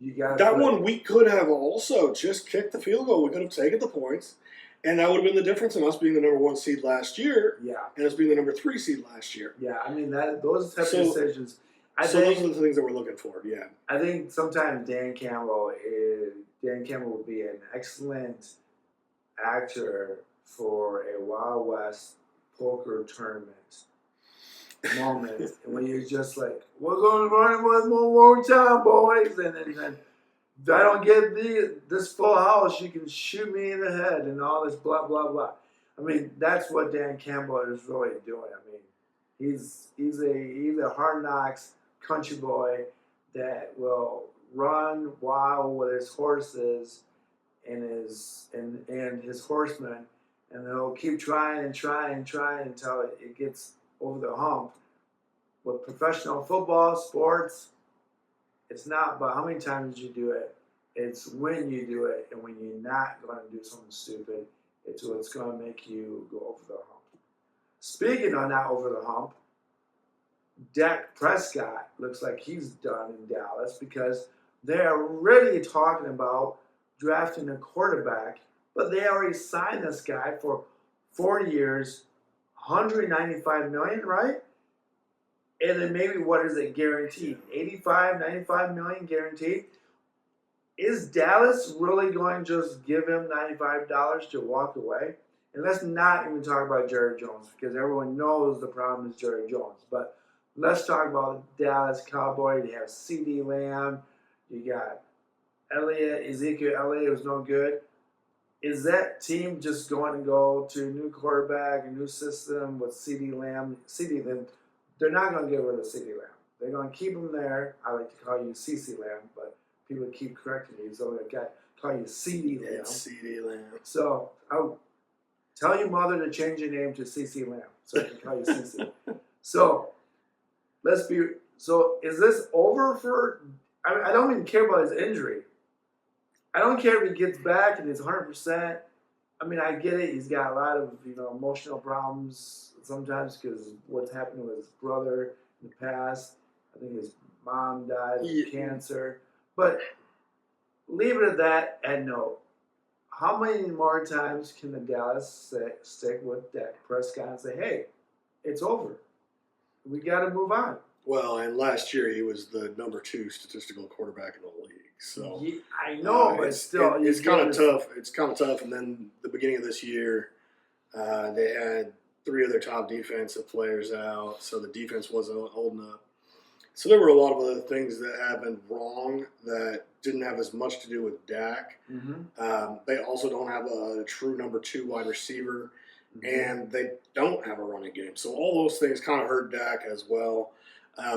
that one we could have also just kicked the field goal. We could have taken the points, and that would have been the difference in us being the number 1 seed last year and us being the number 3 seed last year. Yeah, I mean, those type of decisions. Those are the things that we're looking for, I think sometimes Dan Campbell would be an excellent actor for a Wild West poker tournament moment when you're just like, we're going to run it one more time, boys, and then if I don't get this full house, you can shoot me in the head and all this blah blah blah. I mean, that's what Dan Campbell is really doing. I mean, he's a hard knocks country boy that will run wild with his horses and his horsemen, and they'll keep trying until it gets over the hump. With professional football, sports, it's not about how many times you do it. It's when you do it, and when you're not going to do something stupid, it's what's going to make you go over the hump. Speaking of not over the hump, Dak Prescott looks like he's done in Dallas because they're already talking about drafting a quarterback, but they already signed this guy for 4 years, $195 million, right? And then maybe what is it guaranteed? 85, 95 million guaranteed? Is Dallas really going to just give him $95 to walk away? And let's not even talk about Jerry Jones because everyone knows the problem is Jerry Jones. But let's talk about Dallas Cowboy. You have C.D. Lamb. You got Ezekiel Elliott, who's no good. Is that team just going to go to a new quarterback, a new system with C.D. Lamb? They're not going to get rid of C.D. Lamb. They're going to keep him there. I like to call you C.C. Lamb, but people keep correcting me. So I call you C.D. Lamb. It's C.D. Lamb. So I'll tell your mother to change your name to C.C. Lamb so I can call you C.C. So is this over for? I don't even care about his injury. I don't care if he gets back and it's 100%. I mean, I get it. He's got a lot of emotional problems sometimes because what's happened with his brother in the past. I think his mom died of cancer. But leave it at that and no. How many more times can the Dallas stick with Dak Prescott and say, hey, it's over. We got to move on. Well, and last year he was the number 2 statistical quarterback in the league. So yeah, I know, but still, it's kind of tough. It's kind of tough. And then the beginning of this year, they had 3 of their top defensive players out, so the defense wasn't holding up. So there were a lot of other things that happened wrong that didn't have as much to do with Dak. Mm-hmm. They also don't have a true number 2 wide receiver, and they don't have a running game. So all those things kind of hurt Dak as well.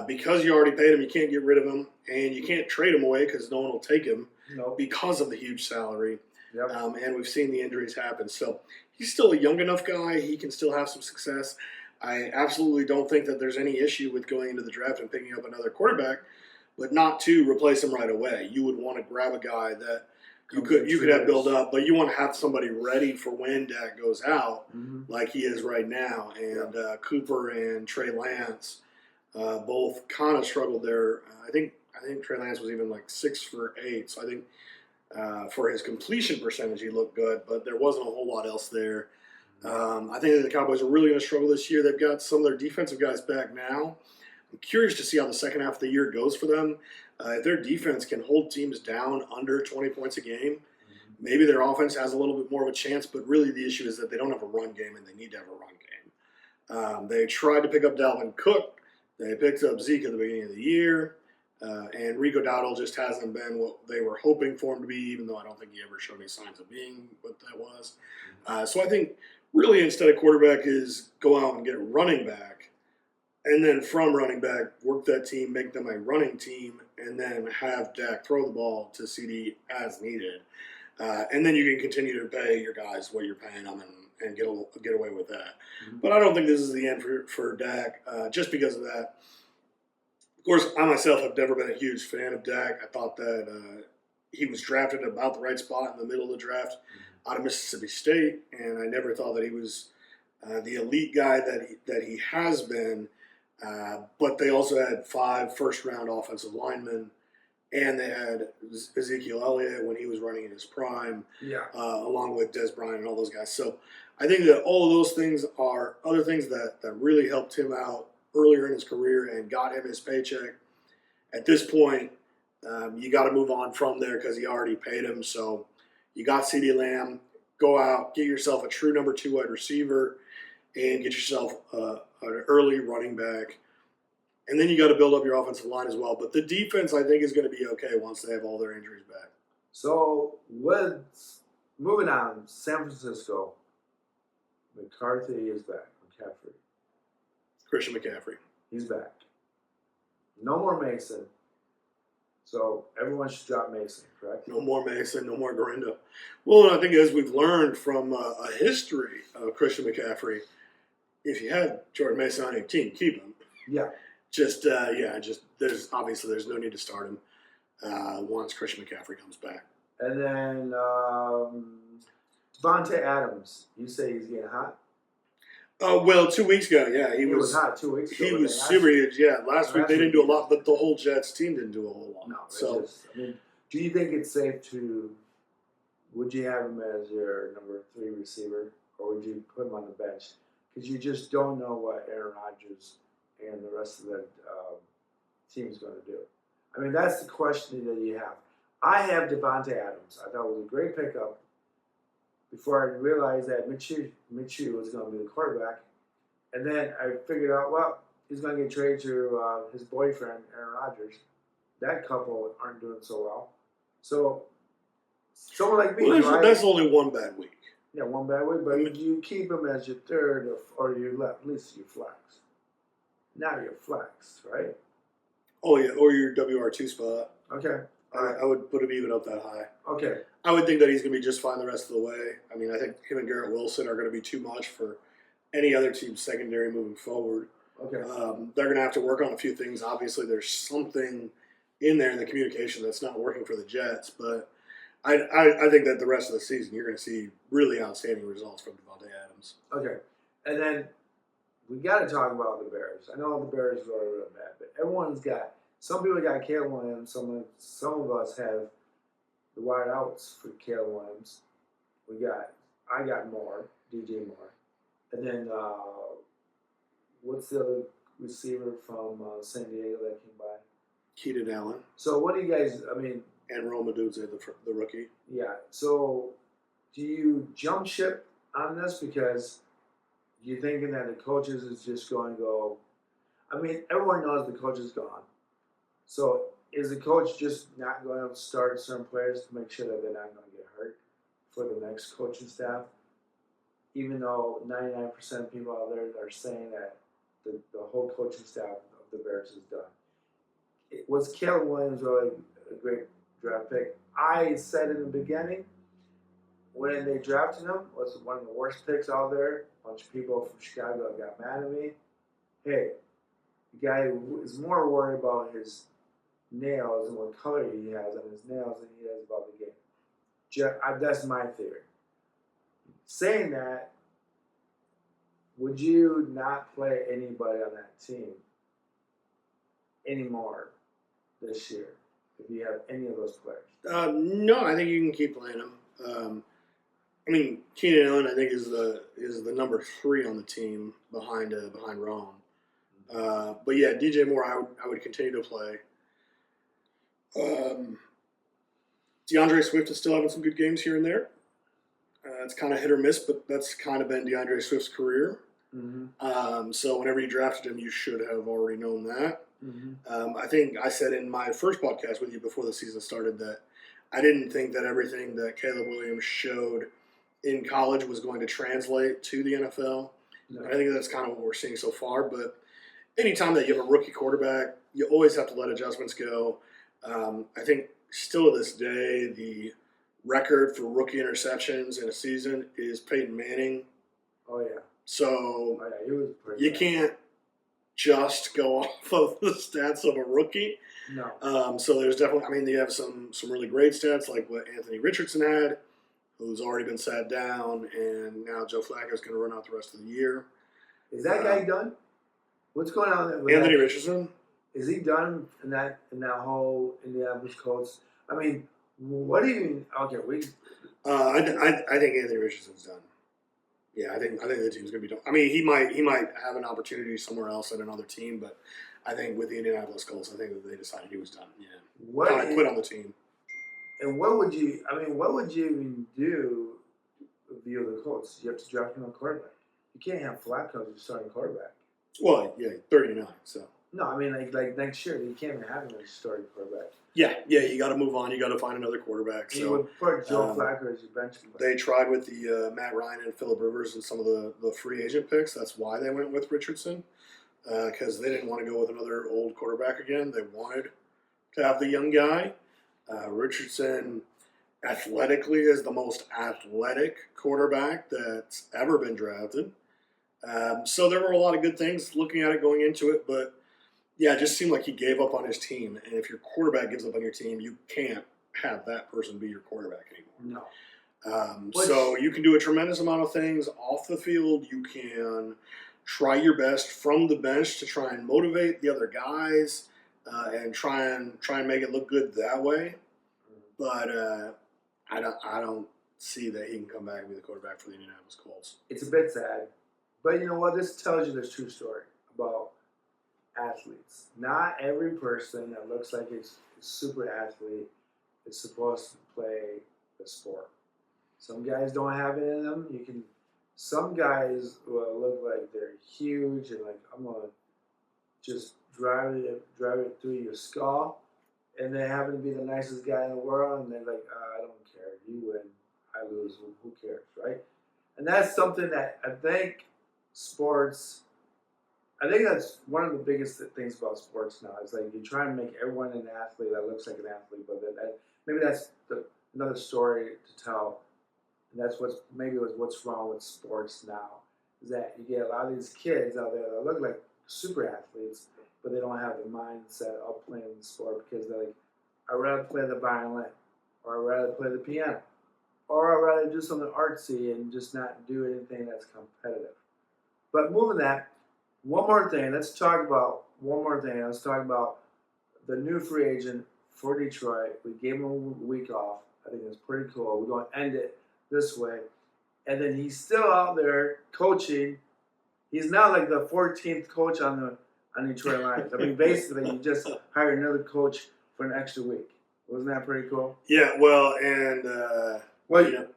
Because you already paid him, you can't get rid of him, and you can't trade him away because no one will take him because of the huge salary. Yep. And we've seen the injuries happen. So he's still a young enough guy. He can still have some success. I absolutely don't think that there's any issue with going into the draft and picking up another quarterback, but not to replace him right away. You would want to grab a guy that you could have built up, but you want to have somebody ready for when Dak goes out, like he is right now. And Cooper and Trey Lance both kind of struggled there. I think Trey Lance was even like 6 for 8, so I think for his completion percentage he looked good, but there wasn't a whole lot else there. I think that the Cowboys are really going to struggle this year. They've got some of their defensive guys back now. I'm curious to see how the second half of the year goes for them. If their defense can hold teams down under 20 points a game, maybe their offense has a little bit more of a chance, but really the issue is that they don't have a run game, and they need to have a run game. They tried to pick up Dalvin Cook. They picked up Zeke at the beginning of the year. And Rico Dowdle just hasn't been what they were hoping for him to be, even though I don't think he ever showed any signs of being what that was. So I think really instead of quarterback is go out and get a running back, and then from running back, work that team, make them a running team, and then have Dak throw the ball to CD as needed. And then you can continue to pay your guys what you're paying them and get away with that. But I don't think this is the end for Dak just because of that. Of course, I myself have never been a huge fan of Dak. I thought that he was drafted at about the right spot in the middle of the draft out of Mississippi State, and I never thought that he was the elite guy that he has been. But they also had 5 first-round offensive linemen, and they had Ezekiel Elliott when he was running in his prime, along with Des Bryant and all those guys. So I think that all of those things are other things that really helped him out earlier in his career and got him his paycheck. At this point, you got to move on from there because he already paid him. So you got CeeDee Lamb. Go out, get yourself a true number 2 wide receiver, and get yourself an early running back. And then you got to build up your offensive line as well. But the defense, I think, is going to be okay once they have all their injuries back. So, moving on, San Francisco, McCarthy is back. McCaffrey. Christian McCaffrey. He's back. No more Mason. So everyone should drop Mason, correct? No more Mason, no more Garindo. Well, I think as we've learned from a history of Christian McCaffrey, if you had Jordan Mason on your team, keep him. Yeah. There's no need to start him once Christian McCaffrey comes back. And then Devontae Adams, you say he's getting hot? Well, 2 weeks ago, yeah. He was hot 2 weeks ago. He was super huge, yeah. Last week they didn't do a lot, but the whole Jets team didn't do a whole lot. No, do you think it's safe would you have him as your number 3 receiver, or would you put him on the bench? Because you just don't know what Aaron Rodgers and the rest of the team's going to do. I mean, that's the question that you have. I have Devontae Adams. I thought it was a great pickup before I realized that Minshew was going to be the quarterback. And then I figured out, well, he's going to get traded to his boyfriend, Aaron Rodgers. That couple aren't doing so well. So, someone like me. Well, that's only one bad week. Yeah, one bad week, but you keep him as your third or your at least your flex. Now you're flex, right? Oh, yeah, or your WR2 spot. Okay. I would put him even up that high. Okay. I would think that he's going to be just fine the rest of the way. I mean, I think him and Garrett Wilson are going to be too much for any other team's secondary moving forward. Okay. They're going to have to work on a few things. Obviously, there's something in there in the communication that's not working for the Jets, but I think that the rest of the season you're going to see really outstanding results from Devontae Adams. Okay, and then we got to talk about the Bears. I know the Bears are really bad, but everyone's got. Some people got Caleb Williams. Some of us have the wide outs for Caleb Williams. I got Moore, DJ Moore, and then what's the other receiver from San Diego that came by? Keenan Allen. So what do you guys? I mean, and Rome Odunze, the rookie. yeah. So do you jump ship on this because you're thinking that the coaches is just going to go? I mean, everyone knows the coach is gone. So is the coach just not going to start certain players to make sure that they're not going to get hurt for the next coaching staff? Even though 99% of people out there are saying that the whole coaching staff of the Bears is done. Was Caleb Williams really a great draft pick? I said in the beginning when they drafted him was one of the worst picks out there. A bunch of people from Chicago got mad at me. Hey, the guy is more worried about his nails and what color he has on his nails than he is about the game. That's my theory. Saying that, would you not play anybody on that team anymore this year if you have any of those players? No, I think you can keep playing them. I mean, Keenan Allen, I think, is the number 3 on the team behind Rome. But yeah, DJ Moore, I would continue to play. DeAndre Swift is still having some good games here and there. It's kind of hit or miss, but that's kind of been DeAndre Swift's career. Mm-hmm. So whenever you drafted him, you should have already known that. Mm-hmm. I think I said in my first podcast with you before the season started that I didn't think that everything that Caleb Williams showed in college was going to translate to the NFL. No. I think that's kind of what we're seeing so far. But anytime that you have a rookie quarterback, you always have to let adjustments go. I think still to this day, the record for rookie interceptions in a season is Peyton Manning. Oh, yeah. So He was pretty you bad. can't just go off of the stats of a rookie. No. So there's definitely, I mean, they have some really great stats like what Anthony Richardson had, who's already been sat down, and now Joe Flacco's going to run out the rest of the year. Is that guy done? What's going on with Anthony that? Richardson? Is he done in that whole Indianapolis Colts? I mean, what do you mean? Okay, I think Anthony Richardson's done. Yeah, I think the team's going to be done. I mean, he might have an opportunity somewhere else at another team, but I think with the Indianapolis Colts, I think that they decided he was done. Yeah, kind of quit on the team. And what would you even do if you're the Colts? You have to draft him a quarterback. You can't have Flacco as your starting quarterback. Well, yeah, 39. So no, I mean like next year you can't even have him as your starting quarterback. Yeah, you got to move on. You got to find another quarterback. So you would put Joe Flacco as your bench player. They tried with the Matt Ryan and Phillip Rivers and some of the free agent picks. That's why they went with Richardson, because they didn't want to go with another old quarterback again. They wanted to have the young guy. Richardson, athletically, is the most athletic quarterback that's ever been drafted. So there were a lot of good things looking at it going into it, but yeah, it just seemed like he gave up on his team. And if your quarterback gives up on your team, you can't have that person be your quarterback anymore. No. So you can do a tremendous amount of things off the field. You can try your best from the bench to try and motivate the other guys and try and make it look good that way. But I don't see that he can come back and be the quarterback for the Indianapolis Colts. It's a bit sad, but you know what? This tells you the true story about athletes. Not every person that looks like a super athlete is supposed to play the sport. Some guys don't have it in them. Some guys will look like they're huge and like I'm gonna just drive it through your skull, and they happen to be the nicest guy in the world, and they're like, I don't care. You win, I lose. Who cares, right? And that's something that I think that's one of the biggest things about sports now. Is like you try and make everyone an athlete that looks like an athlete, but maybe that's another story to tell. And that's what's wrong with sports now. Is that you get a lot of these kids out there that look like super athletes, but they don't have the mindset of playing the sport because they're like, I'd rather play the violin, or I'd rather play the piano, or I'd rather do something artsy and just not do anything that's competitive. But moving that, one more thing. Let's talk about one more thing. Let's talk about the new free agent for Detroit. We gave him a week off. I think it's pretty cool. We're going to end it this way. And then he's still out there coaching. He's now like the 14th coach on Detroit Lions. I mean, basically, you just hired another coach for an extra week. Wasn't that pretty cool? Yeah, well, and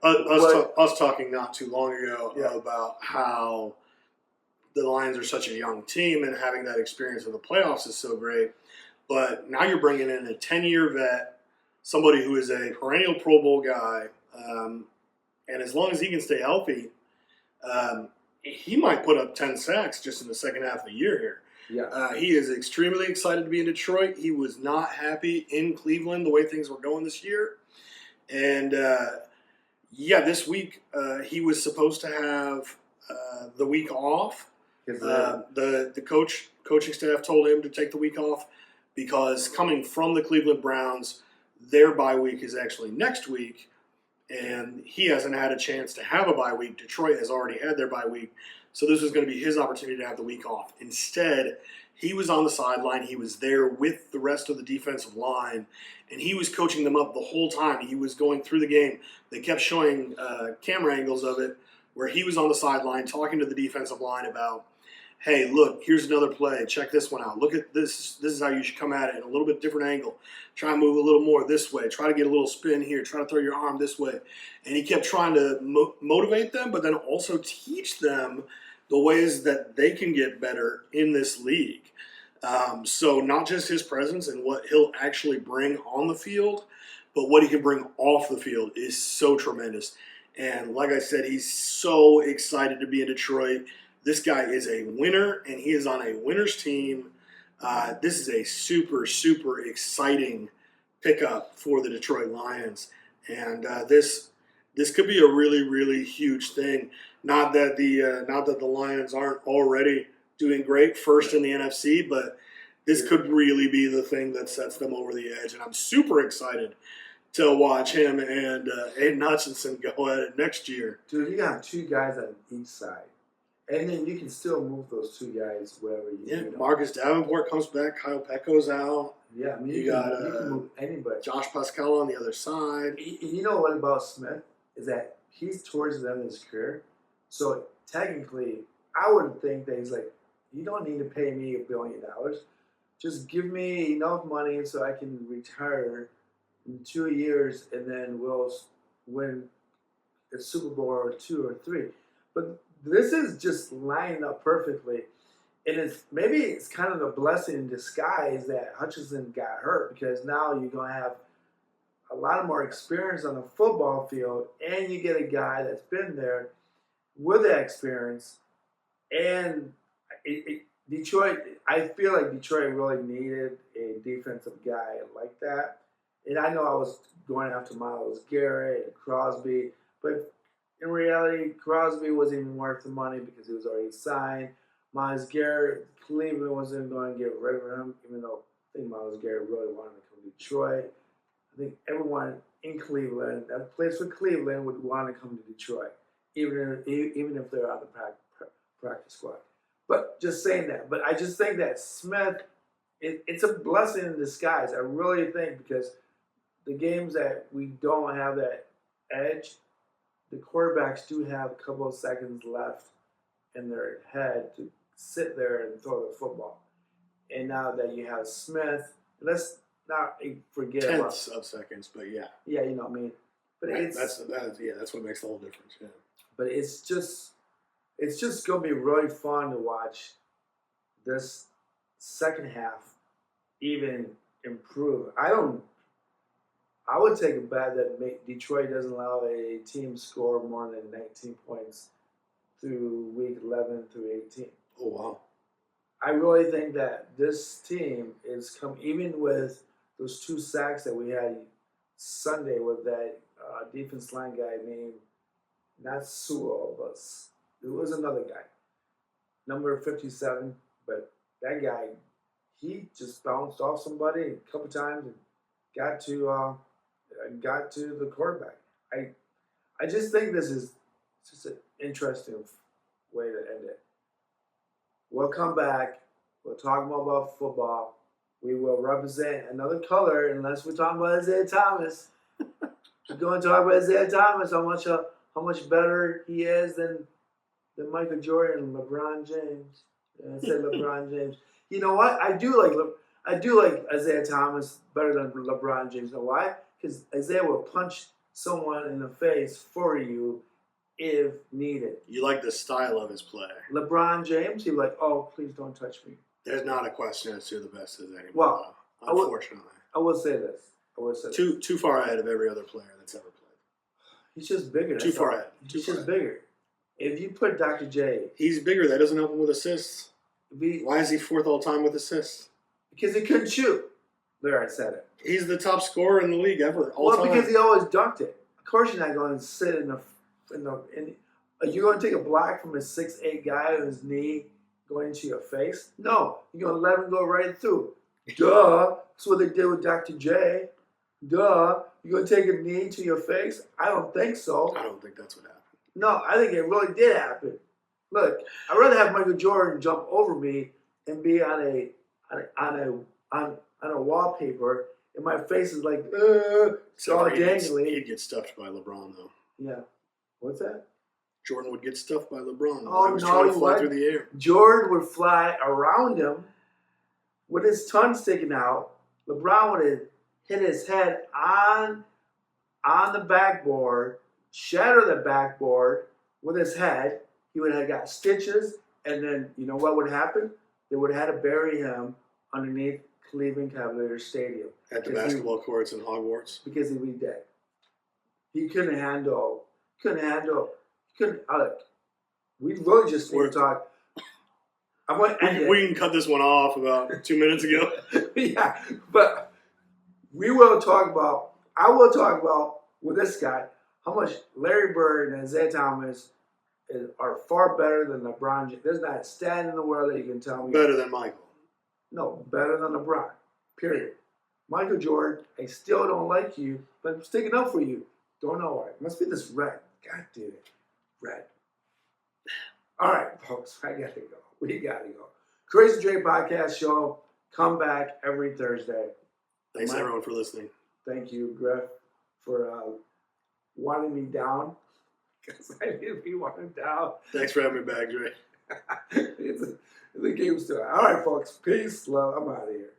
us talking not too long ago about how the Lions are such a young team and having that experience in the playoffs is so great. But now you're bringing in a 10-year vet, somebody who is a perennial Pro Bowl guy, and as long as he can stay healthy, he might put up 10 sacks just in the second half of the year here. Yeah. He is extremely excited to be in Detroit. He was not happy in Cleveland the way things were going this year. And, this week he was supposed to have the week off. The coaching staff told him to take the week off because coming from the Cleveland Browns, their bye week is actually next week, and he hasn't had a chance to have a bye week. Detroit has already had their bye week, so this was going to be his opportunity to have the week off. Instead, he was on the sideline. He was there with the rest of the defensive line, and he was coaching them up the whole time. He was going through the game. They kept showing camera angles of it where he was on the sideline talking to the defensive line about, hey, look, here's another play. Check this one out. Look at this. This is how you should come at it in a little bit different angle. Try and move a little more this way. Try to get a little spin here. Try to throw your arm this way. And he kept trying to motivate them, but then also teach them the ways that they can get better in this league. So not just his presence and what he'll actually bring on the field, but what he can bring off the field is so tremendous. And like I said, he's so excited to be in Detroit. This guy is a winner, and he is on a winner's team. This is a super, super exciting pickup for the Detroit Lions. And this could be a really, really huge thing. Not that the Lions aren't already doing great, first in the NFC, but this could really be the thing that sets them over the edge. And I'm super excited to watch him and Aiden Hutchinson go at it next year. Dude, you got two guys on each side. And then you can still move those two guys wherever you need them. Marcus Davenport comes back. Kyle Pecco's out. Yeah, I mean, you can move anybody. Josh Pascal on the other side. You know what about Smith? Is that he's towards the end of his career. So technically, I would think that he's like, you don't need to pay me $1 billion. Just give me enough money so I can retire in 2 years, and then we'll win a Super Bowl or 2 or 3. But this is just lining up perfectly. And maybe it's kind of a blessing in disguise that Hutchinson got hurt, because now you're going to have a lot more experience on the football field, and you get a guy that's been there with that experience. And Detroit, I feel like Detroit really needed a defensive guy like that. And I know I was going after Myles Garrett and Crosby, but in reality, Crosby wasn't even worth the money because he was already signed. Myles Garrett, Cleveland wasn't going to get rid of him, even though I think Myles Garrett really wanted to come to Detroit. I think everyone in Cleveland that plays for Cleveland would want to come to Detroit, even if they're on the practice squad. But just saying that. But I just think that Smith, it's a blessing in disguise. I really think, because the games that we don't have that edge, the quarterbacks do have a couple of seconds left in their head to sit there and throw the football. And now that you have Smith, let's not forget tenths of seconds, but yeah. Yeah, you know what I mean. But right. That's what makes the whole difference. Yeah. But it's just gonna be really fun to watch this second half even improve. I would take a bet that Detroit doesn't allow a team score more than 19 points through week 11 through 18. Oh, wow. I really think that this team is even with those 2 sacks that we had Sunday with that defense line guy named, not Sewell, but it was another guy, number 57. But that guy, he just bounced off somebody a couple times and got to got to the quarterback. I just think this is just an interesting way to end it. We'll come back. We'll talk more about football. We will represent another color unless we're talking about Isaiah Thomas. We're going to talk about Isaiah Thomas, how much better he is than Michael Jordan and LeBron James. I said LeBron James. You know what? I do like Isaiah Thomas better than LeBron James. You know why? Because Isaiah will punch someone in the face for you if needed. You like the style of his play. LeBron James, he'd be like, oh, please don't touch me. There's not a question as to who the best is anymore. Well, unfortunately. I will say this. Too far ahead of every other player that's ever played. He's just bigger. Too far ahead. He's just bigger. If you put Dr. J... He's bigger. That doesn't help him with assists. Why is he fourth all time with assists? Because he couldn't shoot. There, I said it. He's the top scorer in the league ever. All time. Because he always dunked it. Of course you're not going to sit in you're going to take a block from a 6'8" guy on his knee going into your face? No. You're going to let him go right through. Duh. That's what they did with Dr. J. Duh. You're going to take a knee to your face? I don't think so. I don't think that's what happened. No, I think it really did happen. Look, I'd rather have Michael Jordan jump over me and be on a wallpaper, and my face is like, it's all dangly. He'd get stuffed by LeBron, though. Yeah. What's that? Jordan would get stuffed by LeBron. Oh, he was trying to fly through the air. Jordan would fly around him with his tongue sticking out. LeBron would have hit his head on the backboard, shatter the backboard with his head. He would have got stitches, and then you know what would happen? They would have had to bury him underneath Cleveland Cavaliers Stadium. At the basketball courts in Hogwarts? Because he'd be dead. He couldn't handle. We really just need to talk. I'm going to end it. We can cut this one off about 2 minutes ago. Yeah, but I will talk about with this guy how much Larry Bird and Isaiah Thomas are far better than LeBron James. There's not a stat in the world that you can tell me. Better than Michael. No, better than LeBron. Period. Michael Jordan, I still don't like you, but I'm sticking up for you. Don't know why. It must be this red. God damn it. Red. All right, folks. I got to go. We got to go. Crazy Dre Podcast Show. Come back every Thursday. Thanks, everyone, for listening. Thank you, Griff, for wanting me down. Because I need to be wanted down. Thanks for having me back, Dre. It's a game still. All right, folks. Peace, love. I'm out of here.